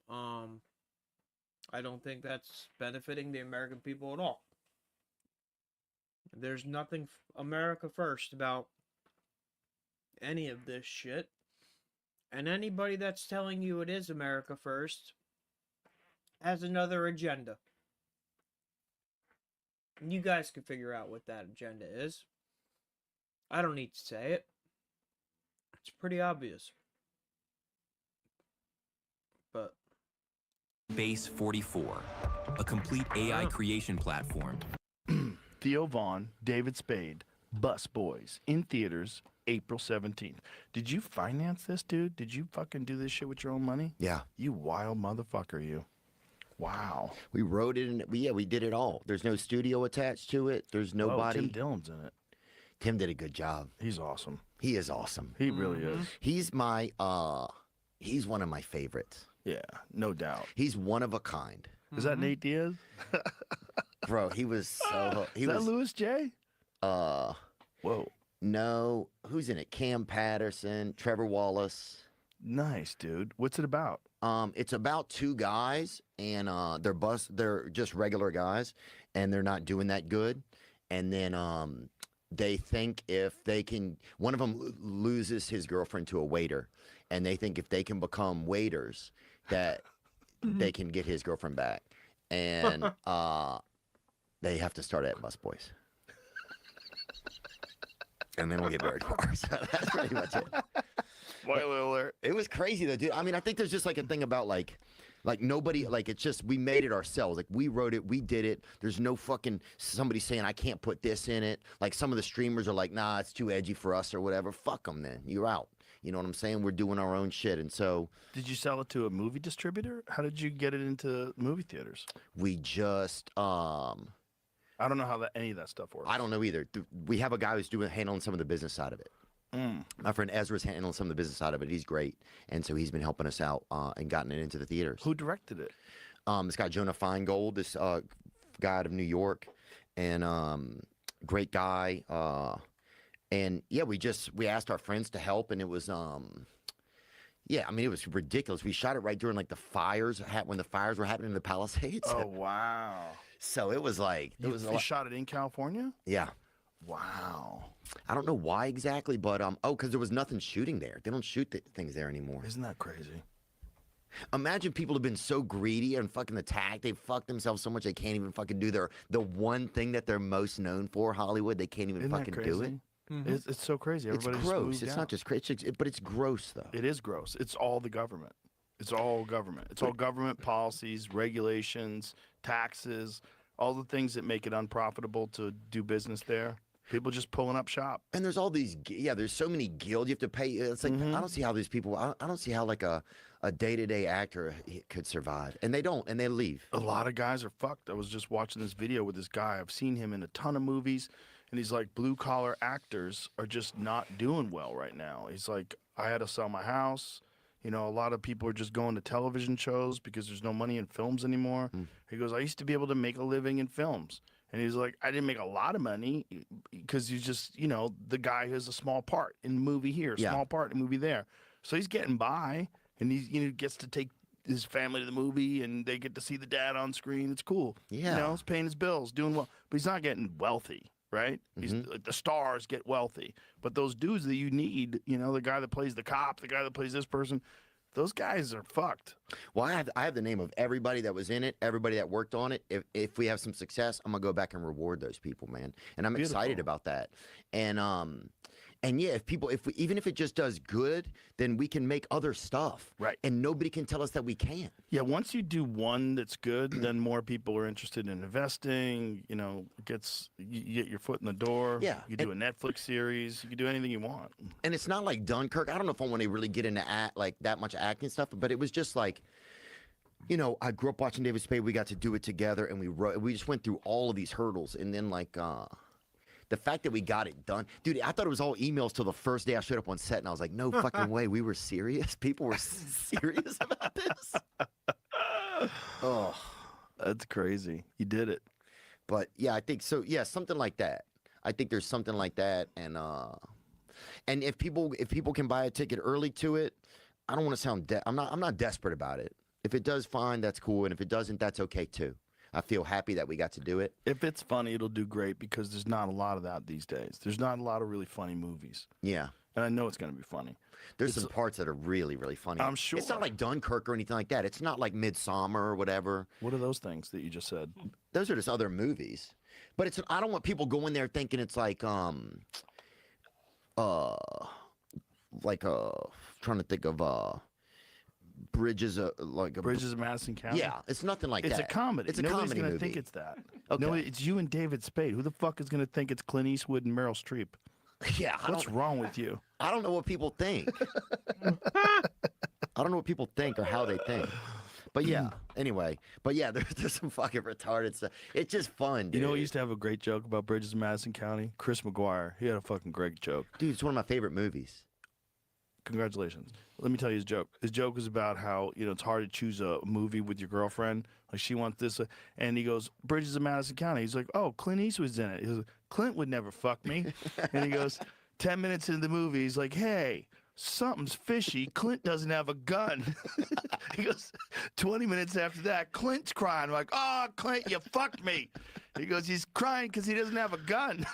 I don't think that's benefiting the American people at all. There's nothing America First about any of this shit. And anybody that's telling you it is America First has another agenda. You guys can figure out what that agenda is. I don't need to say it. It's pretty obvious. But Base 44, a complete AI creation platform. Theo Vaughn, David Spade, Bus Boys, in theaters, April 17th. Did you finance this, dude? Did you fucking do this shit with your own money? Yeah. You wild motherfucker, you. Wow. We wrote it, and we did it all. There's no studio attached to it. There's nobody. Tim Dillon's in it. Tim did a good job. He's awesome. He is awesome. He really is. He's he's one of my favorites. Yeah, no doubt. He's one of a kind. Is that Nate Diaz? Bro, he was so... Is that Louis J? Whoa. No. Who's in it? Cam Patterson, Trevor Wallace. Nice, dude. What's it about? It's about two guys, and they're just regular guys, and they're not doing that good. And then they think if they can... One of them loses his girlfriend to a waiter, and they think if they can become waiters, that they can get his girlfriend back. And they have to start at Bus Boys. And then we'll get very far. So that's pretty much it. Spoiler alert. It was crazy though, dude. I mean, I think there's just like a thing about like nobody, like it's just, we made it ourselves. Like we wrote it, we did it. There's no fucking somebody saying I can't put this in it. Like some of the streamers are like, nah, it's too edgy for us or whatever. Fuck them then. You're out. You know what I'm saying? We're doing our own shit. And so... Did you sell it to a movie distributor? How did you get it into movie theaters? We just... I don't know how any of that stuff works. I don't know either. We have a guy who's handling some of the business side of it. My friend Ezra's handling some of the business side of it. He's great. And so he's been helping us out and gotten it into the theaters. Who directed it? This guy, Jonah Feingold, this guy out of New York. And great guy. And yeah, we asked our friends to help, and it was yeah, I mean, it was ridiculous. We shot it right during like the fires, when the fires were happening in the Palisades. Oh wow! So it was like you shot it in California. Yeah. Wow. I don't know why exactly, but because there was nothing shooting there. They don't shoot things there anymore. Isn't that crazy? Imagine people have been so greedy and fucking attacked. They've fucked themselves so much they can't even fucking do the one thing that they're most known for, Hollywood. They can't even Isn't fucking do it. It's so crazy. It's gross. It's not just crazy, but it's gross, though. It is gross. It's all the government. It's all government. It's all government policies, regulations, taxes, all the things that make it unprofitable to do business there. People just pulling up shop. And there's all these, there's so many guilds you have to pay. It's like, I don't see how these people, I don't see how like a day-to-day actor could survive. And they don't, and they leave. A lot of guys are fucked. I was just watching this video with this guy. I've seen him in a ton of movies. And he's like, blue-collar actors are just not doing well right now. He's like, I had to sell my house. You know, a lot of people are just going to television shows because there's no money in films anymore. He goes, I used to be able to make a living in films. And he's like, I didn't make a lot of money because he's just, you know, the guy who has a small part in the movie here, small part in the movie there. So he's getting by, and he gets to take his family to the movie, and they get to see the dad on screen. It's cool. Yeah. You know, he's paying his bills, doing well. But he's not getting wealthy. right? Like the stars get wealthy, but those dudes that you need, you know, the guy that plays the cop, the guy that plays this person, those guys are fucked. Well, I have the name of everybody that was in it, everybody that worked on it. If we have some success, I'm gonna go back and reward those people, man. And I'm excited about that. And yeah, even if it just does good, then we can make other stuff. Right. And nobody can tell us that we can't. Yeah, once you do one that's good, then more people are interested in investing. You know, you get your foot in the door. Yeah. You do a Netflix series. You can do anything you want. And it's not like Dunkirk. I don't know if I want to really get into like that much acting stuff, but it was just like, you know, I grew up watching David Spade. We got to do it together, and we just went through all of these hurdles, and then like. The fact that we got it done. Dude, I thought it was all emails till the first day I showed up on set, and I was like, no fucking way. We were serious? People were serious about this? Oh, that's crazy. You did it. But, yeah, I think so. Yeah, something like that. I think there's something like that. And if people can buy a ticket early to it, I don't want to sound I'm not desperate about it. If it does, fine, that's cool. And if it doesn't, that's okay, too. I feel happy that we got to do it. If it's funny, it'll do great because there's not a lot of that these days. There's not a lot of really funny movies. Yeah. And I know it's going to be funny. There's some parts that are really, really funny. I'm sure. It's not like Dunkirk or anything like that. It's not like Midsummer or whatever. What are those things that you just said? Those are just other movies. But I don't want people going there thinking it's like trying to think of Bridges of Madison County. Yeah, it's nothing like that. It's a comedy. It's a Nobody's comedy gonna movie. think it's that. Okay. No, it's you and David Spade. Who the fuck is gonna think it's Clint Eastwood and Meryl Streep? Yeah. What's wrong with you? I don't know what people think. I don't know what people think or how they think. But yeah, anyway. But yeah, there's some fucking retarded stuff. It's just fun, dude. You know what used to have a great joke about Bridges of Madison County? Chris McGuire. He had a fucking great joke. Dude, it's one of my favorite movies. Congratulations. Let me tell you his joke. His joke was about how, you know, it's hard to choose a movie with your girlfriend. Like, she wants this. And he goes, Bridges of Madison County. He's like, oh, Clint Eastwood's in it. He goes, Clint would never fuck me. And he goes, 10 minutes into the movie, he's like, hey, something's fishy. Clint doesn't have a gun. He goes, 20 minutes after that, Clint's crying. I'm like, oh, Clint, you fucked me. He goes, he's crying because he doesn't have a gun.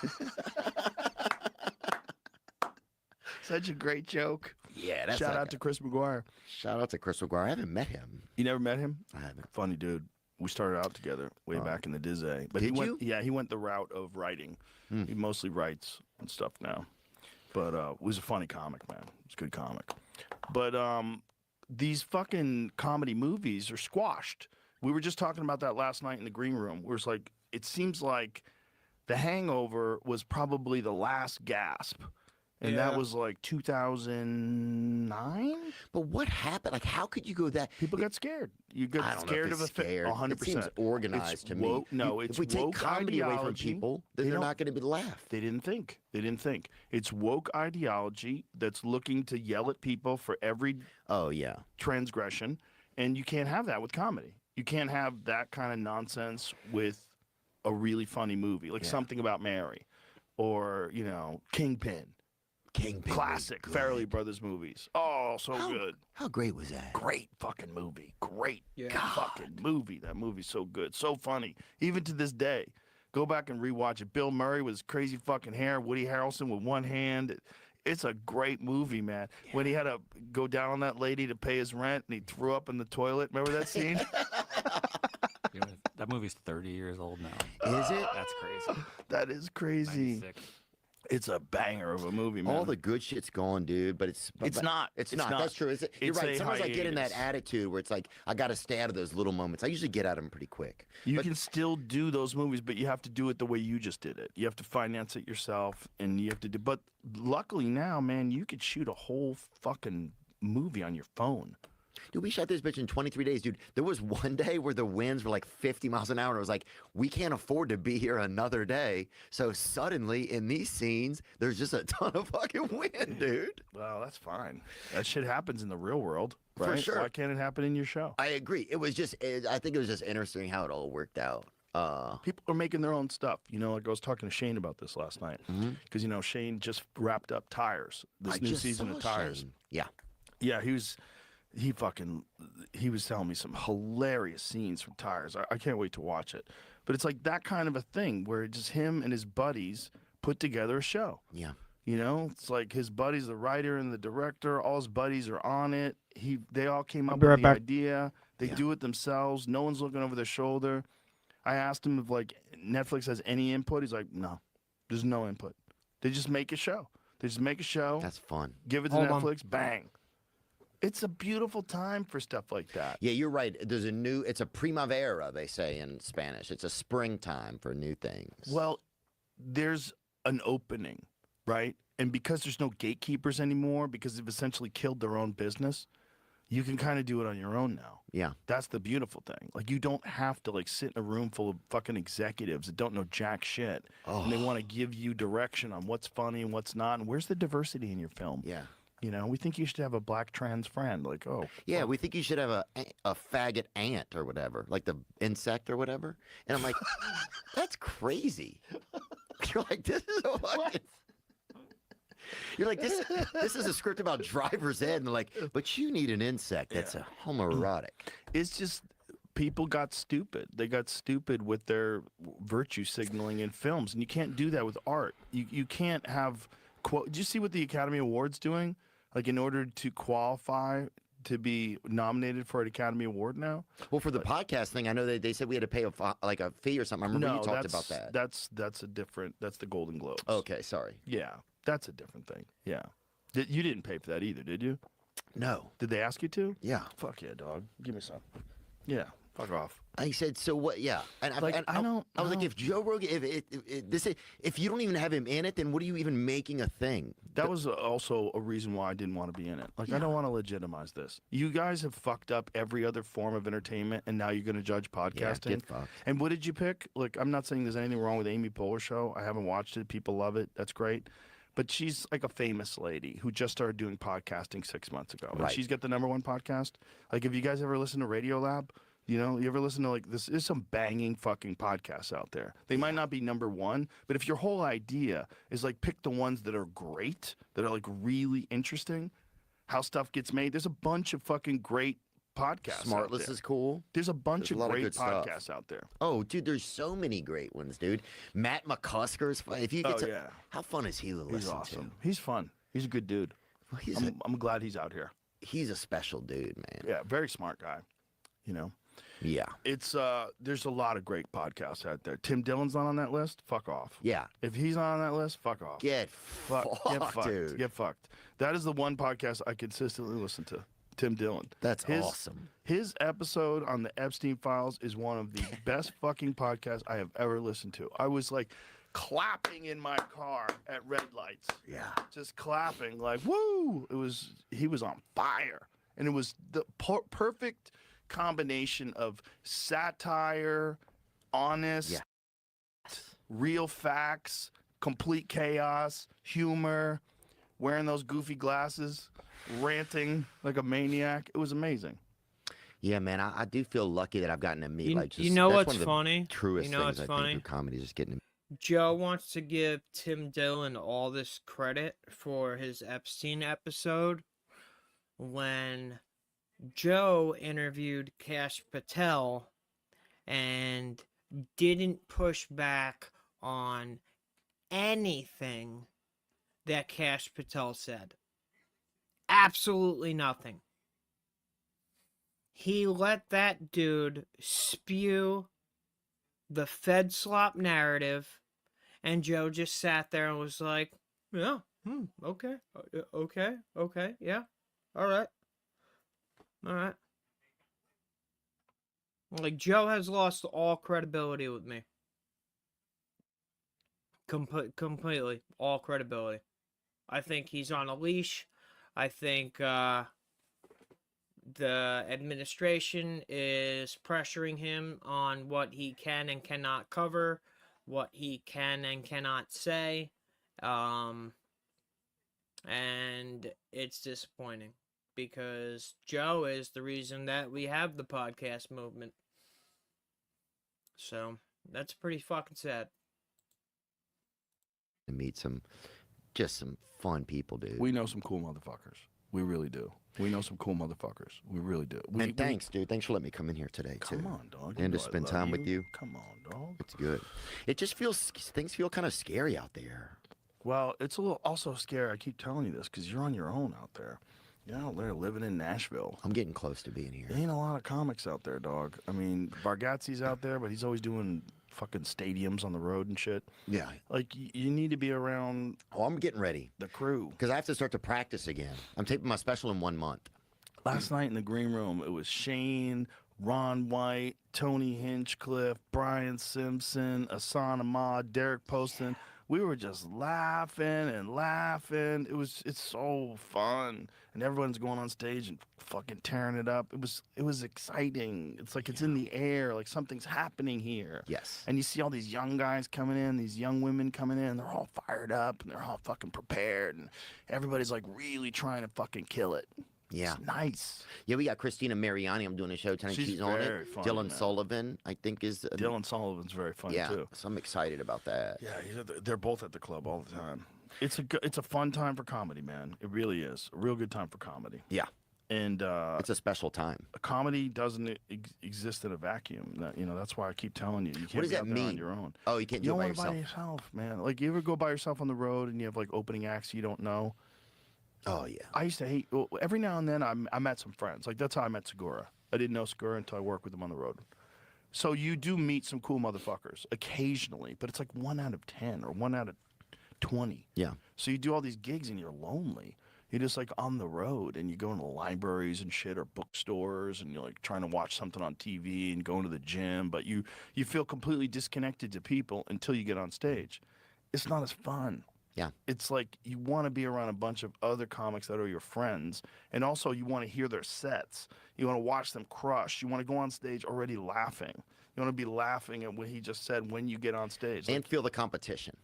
Such a great joke. Yeah, that's Shout out to Chris McGuire. Shout out to Chris McGuire. I haven't met him. You never met him? I haven't. Funny dude. We started out together way back in the Dizzy. But Did he went, you? Yeah, he went the route of writing. He mostly writes and stuff now. But was a funny comic, man. He's a good comic. But these fucking comedy movies are squashed. We were just talking about that last night in the green room. Where it's like, it seems like The Hangover was probably the last gasp. And that was like 2009. But what happened? Like, how could you go that? People got scared. You got scared of a scared. 100%. It seems organized to me. No, it's if we take woke comedy away from ideology, people, then they're not going to be laughed. They didn't think. It's woke ideology that's looking to yell at people for every transgression, and you can't have that with comedy. You can't have that kind of nonsense with a really funny movie, like Something About Mary, or you know, Kingpin. Classic Farrelly Brothers movies. Oh, so good. How great was that? Great fucking movie. Great fucking movie. That movie's so good. So funny. Even to this day. Go back and rewatch it. Bill Murray with his crazy fucking hair. Woody Harrelson with one hand. It's a great movie, man. Yeah. When he had to go down on that lady to pay his rent and he threw up in the toilet. Remember that scene? That movie's 30 years old now. Is it? That's crazy. That is crazy. 96. It's a banger of a movie, man. All the good shit's gone, dude. But it's not. It's not. That's true. You're right. Sometimes I get in that attitude where it's like I got to stay out of those little moments. I usually get out of them pretty quick. You can still do those movies, but you have to do it the way you just did it. You have to finance it yourself, and you have to do. But luckily now, man, you could shoot a whole fucking movie on your phone. Dude, we shot this bitch in 23 days, dude. There was one day where the winds were like 50 miles an hour. And it was like, we can't afford to be here another day. So suddenly, in these scenes, there's just a ton of fucking wind, dude. Well, that's fine. That shit happens in the real world, right? For sure. Why can't it hahappen in your show? I agree. I think it was just interesting how it all worked out. People are making their own stuff. You know, like I was talking to Shane about this last night. Because, you know, Shane just wrapped up Tires, this new season of Tires. Shane. Yeah. Yeah, he was... he was telling me some hilarious scenes from Tires. I can't wait to watch it. But it's like that kind of a thing where just him and his buddies put together a show. Yeah. You know, it's like his buddy's the writer and the director. All his buddies are on it. They all came up be with right the back. idea. They do it themselves. No one's looking over their shoulder. I asked him if like Netflix has any input. He's like, no, there's no input. They just make a show. They just make a show. That's fun. Give it to Hold on. Netflix. Bang. It's a beautiful time for stuff like that. Yeah, you're right. It's a primavera, they say in Spanish. It's a springtime for new things. Well, there's an opening, right? And because there's no gatekeepers anymore, because they've essentially killed their own business, you can kind of do it on your own now. Yeah. That's the beautiful thing. Like, you don't have to, like, sit in a room full of fucking executives that don't know jack shit. And they want to give you direction on what's funny and what's not. And where's the diversity in your film? Yeah. You know, we think you should have a black trans friend. Like, oh. Yeah, we think you should have a faggot ant or whatever, like the insect or whatever. And I'm like, that's crazy. You're like, this is a fucking... You're like, this is a script about driver's ed. And they're like, but you need an insect that's a homoerotic. It's just people got stupid. They got stupid with their virtue signaling in films. And you can't do that with art. You can't have... Did you see what the Academy Award's doing? Like, in order to qualify to be nominated for an Academy Award now? Well, for the podcast thing, I know they said we had to pay a fee or something. I remember you talked about that. That's a different. That's the Golden Globes. Okay, sorry. Yeah, that's a different thing. Yeah, you didn't pay for that either, did you? No. Did they ask you to? Yeah. Fuck yeah, dog. Give me some. Yeah. Fuck off. I said, so what? Yeah. And I was like, if Joe Rogan, if you don't even have him in it, then what are you even making a thing? That was also a reason why I didn't want to be in it. Like, I don't want to legitimize this. You guys have fucked up every other form of entertainment, and now you're going to judge podcasting. Yeah, get fucked. And what did you pick? Look, I'm not saying there's anything wrong with Amy Poehler's show. I haven't watched it. People love it. That's great. But she's like a famous lady who just started doing podcasting 6 months ago. And Right. she's got the #1 podcast. Like, have you guys ever listened to Radiolab? You know, you ever listen to, like, there's some banging fucking podcasts out there. They might not be #1, but if your whole idea is, like, pick the ones that are great, that are, like, really interesting, how stuff gets made, there's a bunch of fucking great podcasts out Smartless there. is cool. There's a bunch There's of a lot of great good stuff. podcasts out there. Oh, dude, there's so many great ones, dude. Matt McCusker's fun. If you get to, yeah. how fun is he to listen He's awesome. to? He's fun. He's a good dude. Well, I'm glad he's out here. He's a special dude, man. Yeah, very smart guy, you know. Yeah. It's there's a lot of great podcasts out there. Tim Dillon's not on that list. Fuck off. Yeah. If he's not on that list, fuck off. Get fucked, dude. Get fucked. That is the one podcast I consistently listen to. Tim Dillon. That's awesome. His episode on the Epstein Files is one of the best fucking podcasts I have ever listened to. I was like clapping in my car at red lights. Yeah. Just clapping like woo. He was on fire. And it was the perfect combination of satire, honest, real facts, complete chaos, humor, wearing those goofy glasses, ranting like a maniac. It was amazing. Yeah, man, I do feel lucky that I've gotten to meet like just you know that's what's one of the funny? Truest You know things what's I funny? think through comedy is just getting to Joe wants to give Tim Dillon all this credit for his Epstein episode when Joe interviewed Kash Patel and didn't push back on anything that Kash Patel said. Absolutely nothing. He let that dude spew the Fed slop narrative, and Joe just sat there and was like, yeah, okay, yeah, all right. Like, Joe has lost all credibility with me. Completely. All credibility. I think he's on a leash. I think the administration is pressuring him on what he can and cannot cover, what he can and cannot say. And it's disappointing because Joe is the reason that we have the podcast movement. So that's pretty fucking sad. meet some fun people, dude. We know some cool motherfuckers. We really do. We know some cool motherfuckers. We really do. And thanks, dude. Thanks for letting me come in here today, too. Come on, dog. And to spend time with you. Come on, dog. It's good. It just things feel kind of scary out there. Well, it's a little also scary. I keep telling you this because you're on your own out there. You're out there living in Nashville. I'm getting close to being here. There ain't a lot of comics out there, dog. I mean, Bargatze's out there, but he's always doing fucking stadiums on the road and shit. Yeah. Like, you need to be around... Oh, I'm getting ready. The crew. Because I have to start to practice again. I'm taping my special in 1 month. Last night in the green room, it was Shane, Ron White, Tony Hinchcliffe, Brian Simpson, Asan Ahmad, Derek Poston. We were just laughing and laughing. It's so fun. And everyone's going on stage and fucking tearing it up. It was exciting. It's like it's in the air, like something's happening here. Yes. And you see all these young guys coming in, these young women coming in, they're all fired up and they're all fucking prepared and everybody's like really trying to fucking kill it. Yeah. It's nice. Yeah, we got Christina Mariani. I'm doing a show tonight. She's on it. Funny, Dylan man. Sullivan, I think, is... Dylan Sullivan's very funny, too. So I'm excited about that. Yeah, they're both at the club all the time. It's a fun time for comedy, man. It really is. A real good time for comedy. Yeah. And it's a special time. A comedy doesn't exist in a vacuum. That's why I keep telling you. You can't What does be that out there mean? on your own. Oh, you can't do it by yourself. You don't want to by yourself, man. Like, you ever go by yourself on the road and you have, like, opening acts you don't know? Oh, yeah. I used to hate... Every now and then, I met some friends. Like, that's how I met Segura. I didn't know Segura until I worked with him on the road. So you do meet some cool motherfuckers occasionally, but it's like 1 out of 10 or 1 out of 20. Yeah. So you do all these gigs and you're lonely. You're just like on the road and you go into libraries and shit or bookstores and you're like trying to watch something on TV and going to the gym, but you feel completely disconnected to people until you get on stage. It's not as fun. Yeah. It's like you want to be around a bunch of other comics that are your friends, and also you want to hear their sets. You want to watch them crush. You want to go on stage already laughing. You want to be laughing at what he just said when you get on stage. And feel the competition.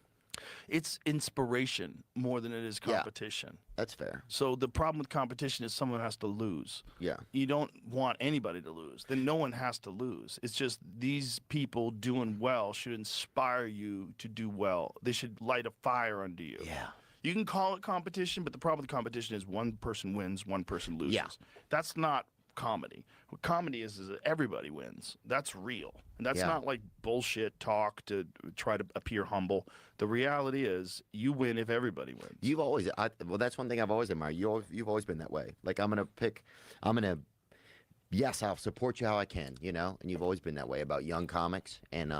It's inspiration more than it is competition. Yeah, that's fair. So the problem with competition is someone has to lose. Yeah. You don't want anybody to lose. Then no one has to lose. It's just these people doing well should inspire you to do well. They should light a fire under you. Yeah. You can call it competition, but the problem with competition is one person wins, one person loses. Yeah. That's not comedy. What comedy is that everybody wins. That's real. And that's not like bullshit talk to try to appear humble. The reality is you win if everybody wins. You've always, well, that's one thing I've always admired. You've always been that way. Like, yes, I'll support you how I can, and you've always been that way about young comics. And,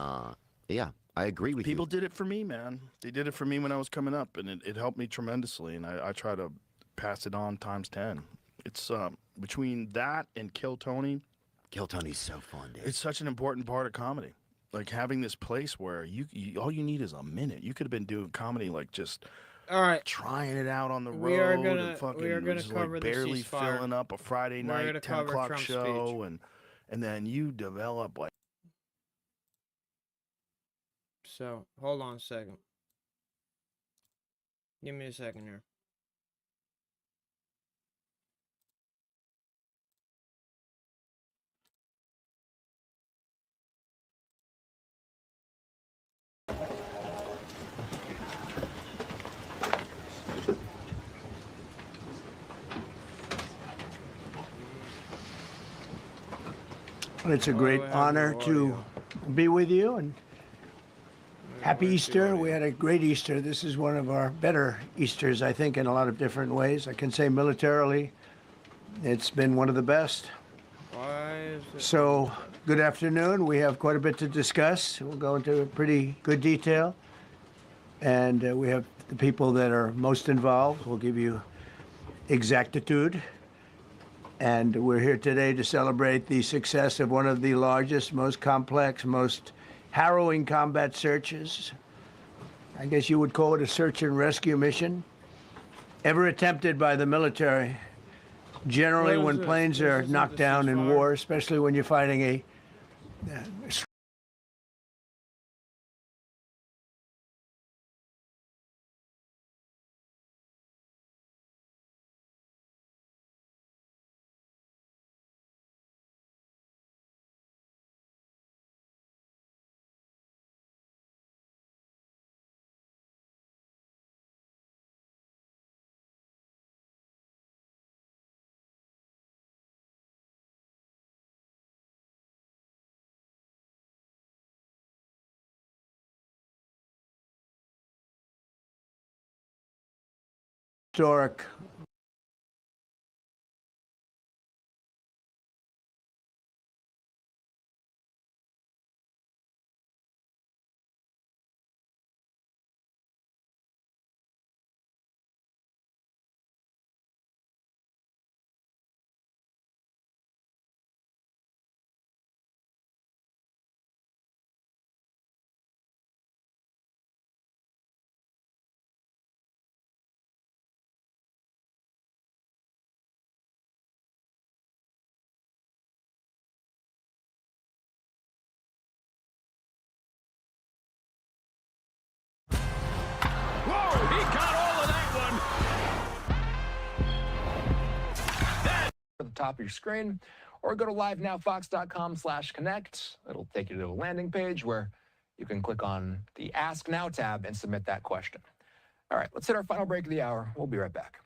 yeah, I agree with you. People did it for me, man. They did it for me when I was coming up, and it helped me tremendously. And I try to pass it on times 10. It's between that and Kill Tony. Kill Tony's so fun, dude. It's such an important part of comedy. Like having this place where you all you need is a minute. You could have been doing comedy like just all right, trying it out on the road. We are and gonna just cover like the barely ceasefire. filling up a Friday We're night gonna 10 cover o'clock Trump's show, speech. and then you develop like. So hold on a second. Give me a second here. It's a great honor to be with you, and happy Easter. We had a great Easter. This is one of our better Easters, I think, in a lot of different ways. I can say militarily, it's been one of the best. Why is it... So, good afternoon. We have quite a bit to discuss. We'll go into pretty good detail. And we have the people that are most involved. We'll give you exactitude. And we're here today to celebrate the success of one of the largest, most complex, most harrowing combat searches. I guess you would call it a search and rescue mission ever attempted by the military. Generally, when planes are knocked down in war, especially when you're fighting a historic Whoa, he got all of that one. At the top of your screen, or go to livenowfox.com/connect. It'll take you to a landing page where you can click on the Ask Now tab and submit that question. All right, let's hit our final break of the hour. We'll be right back.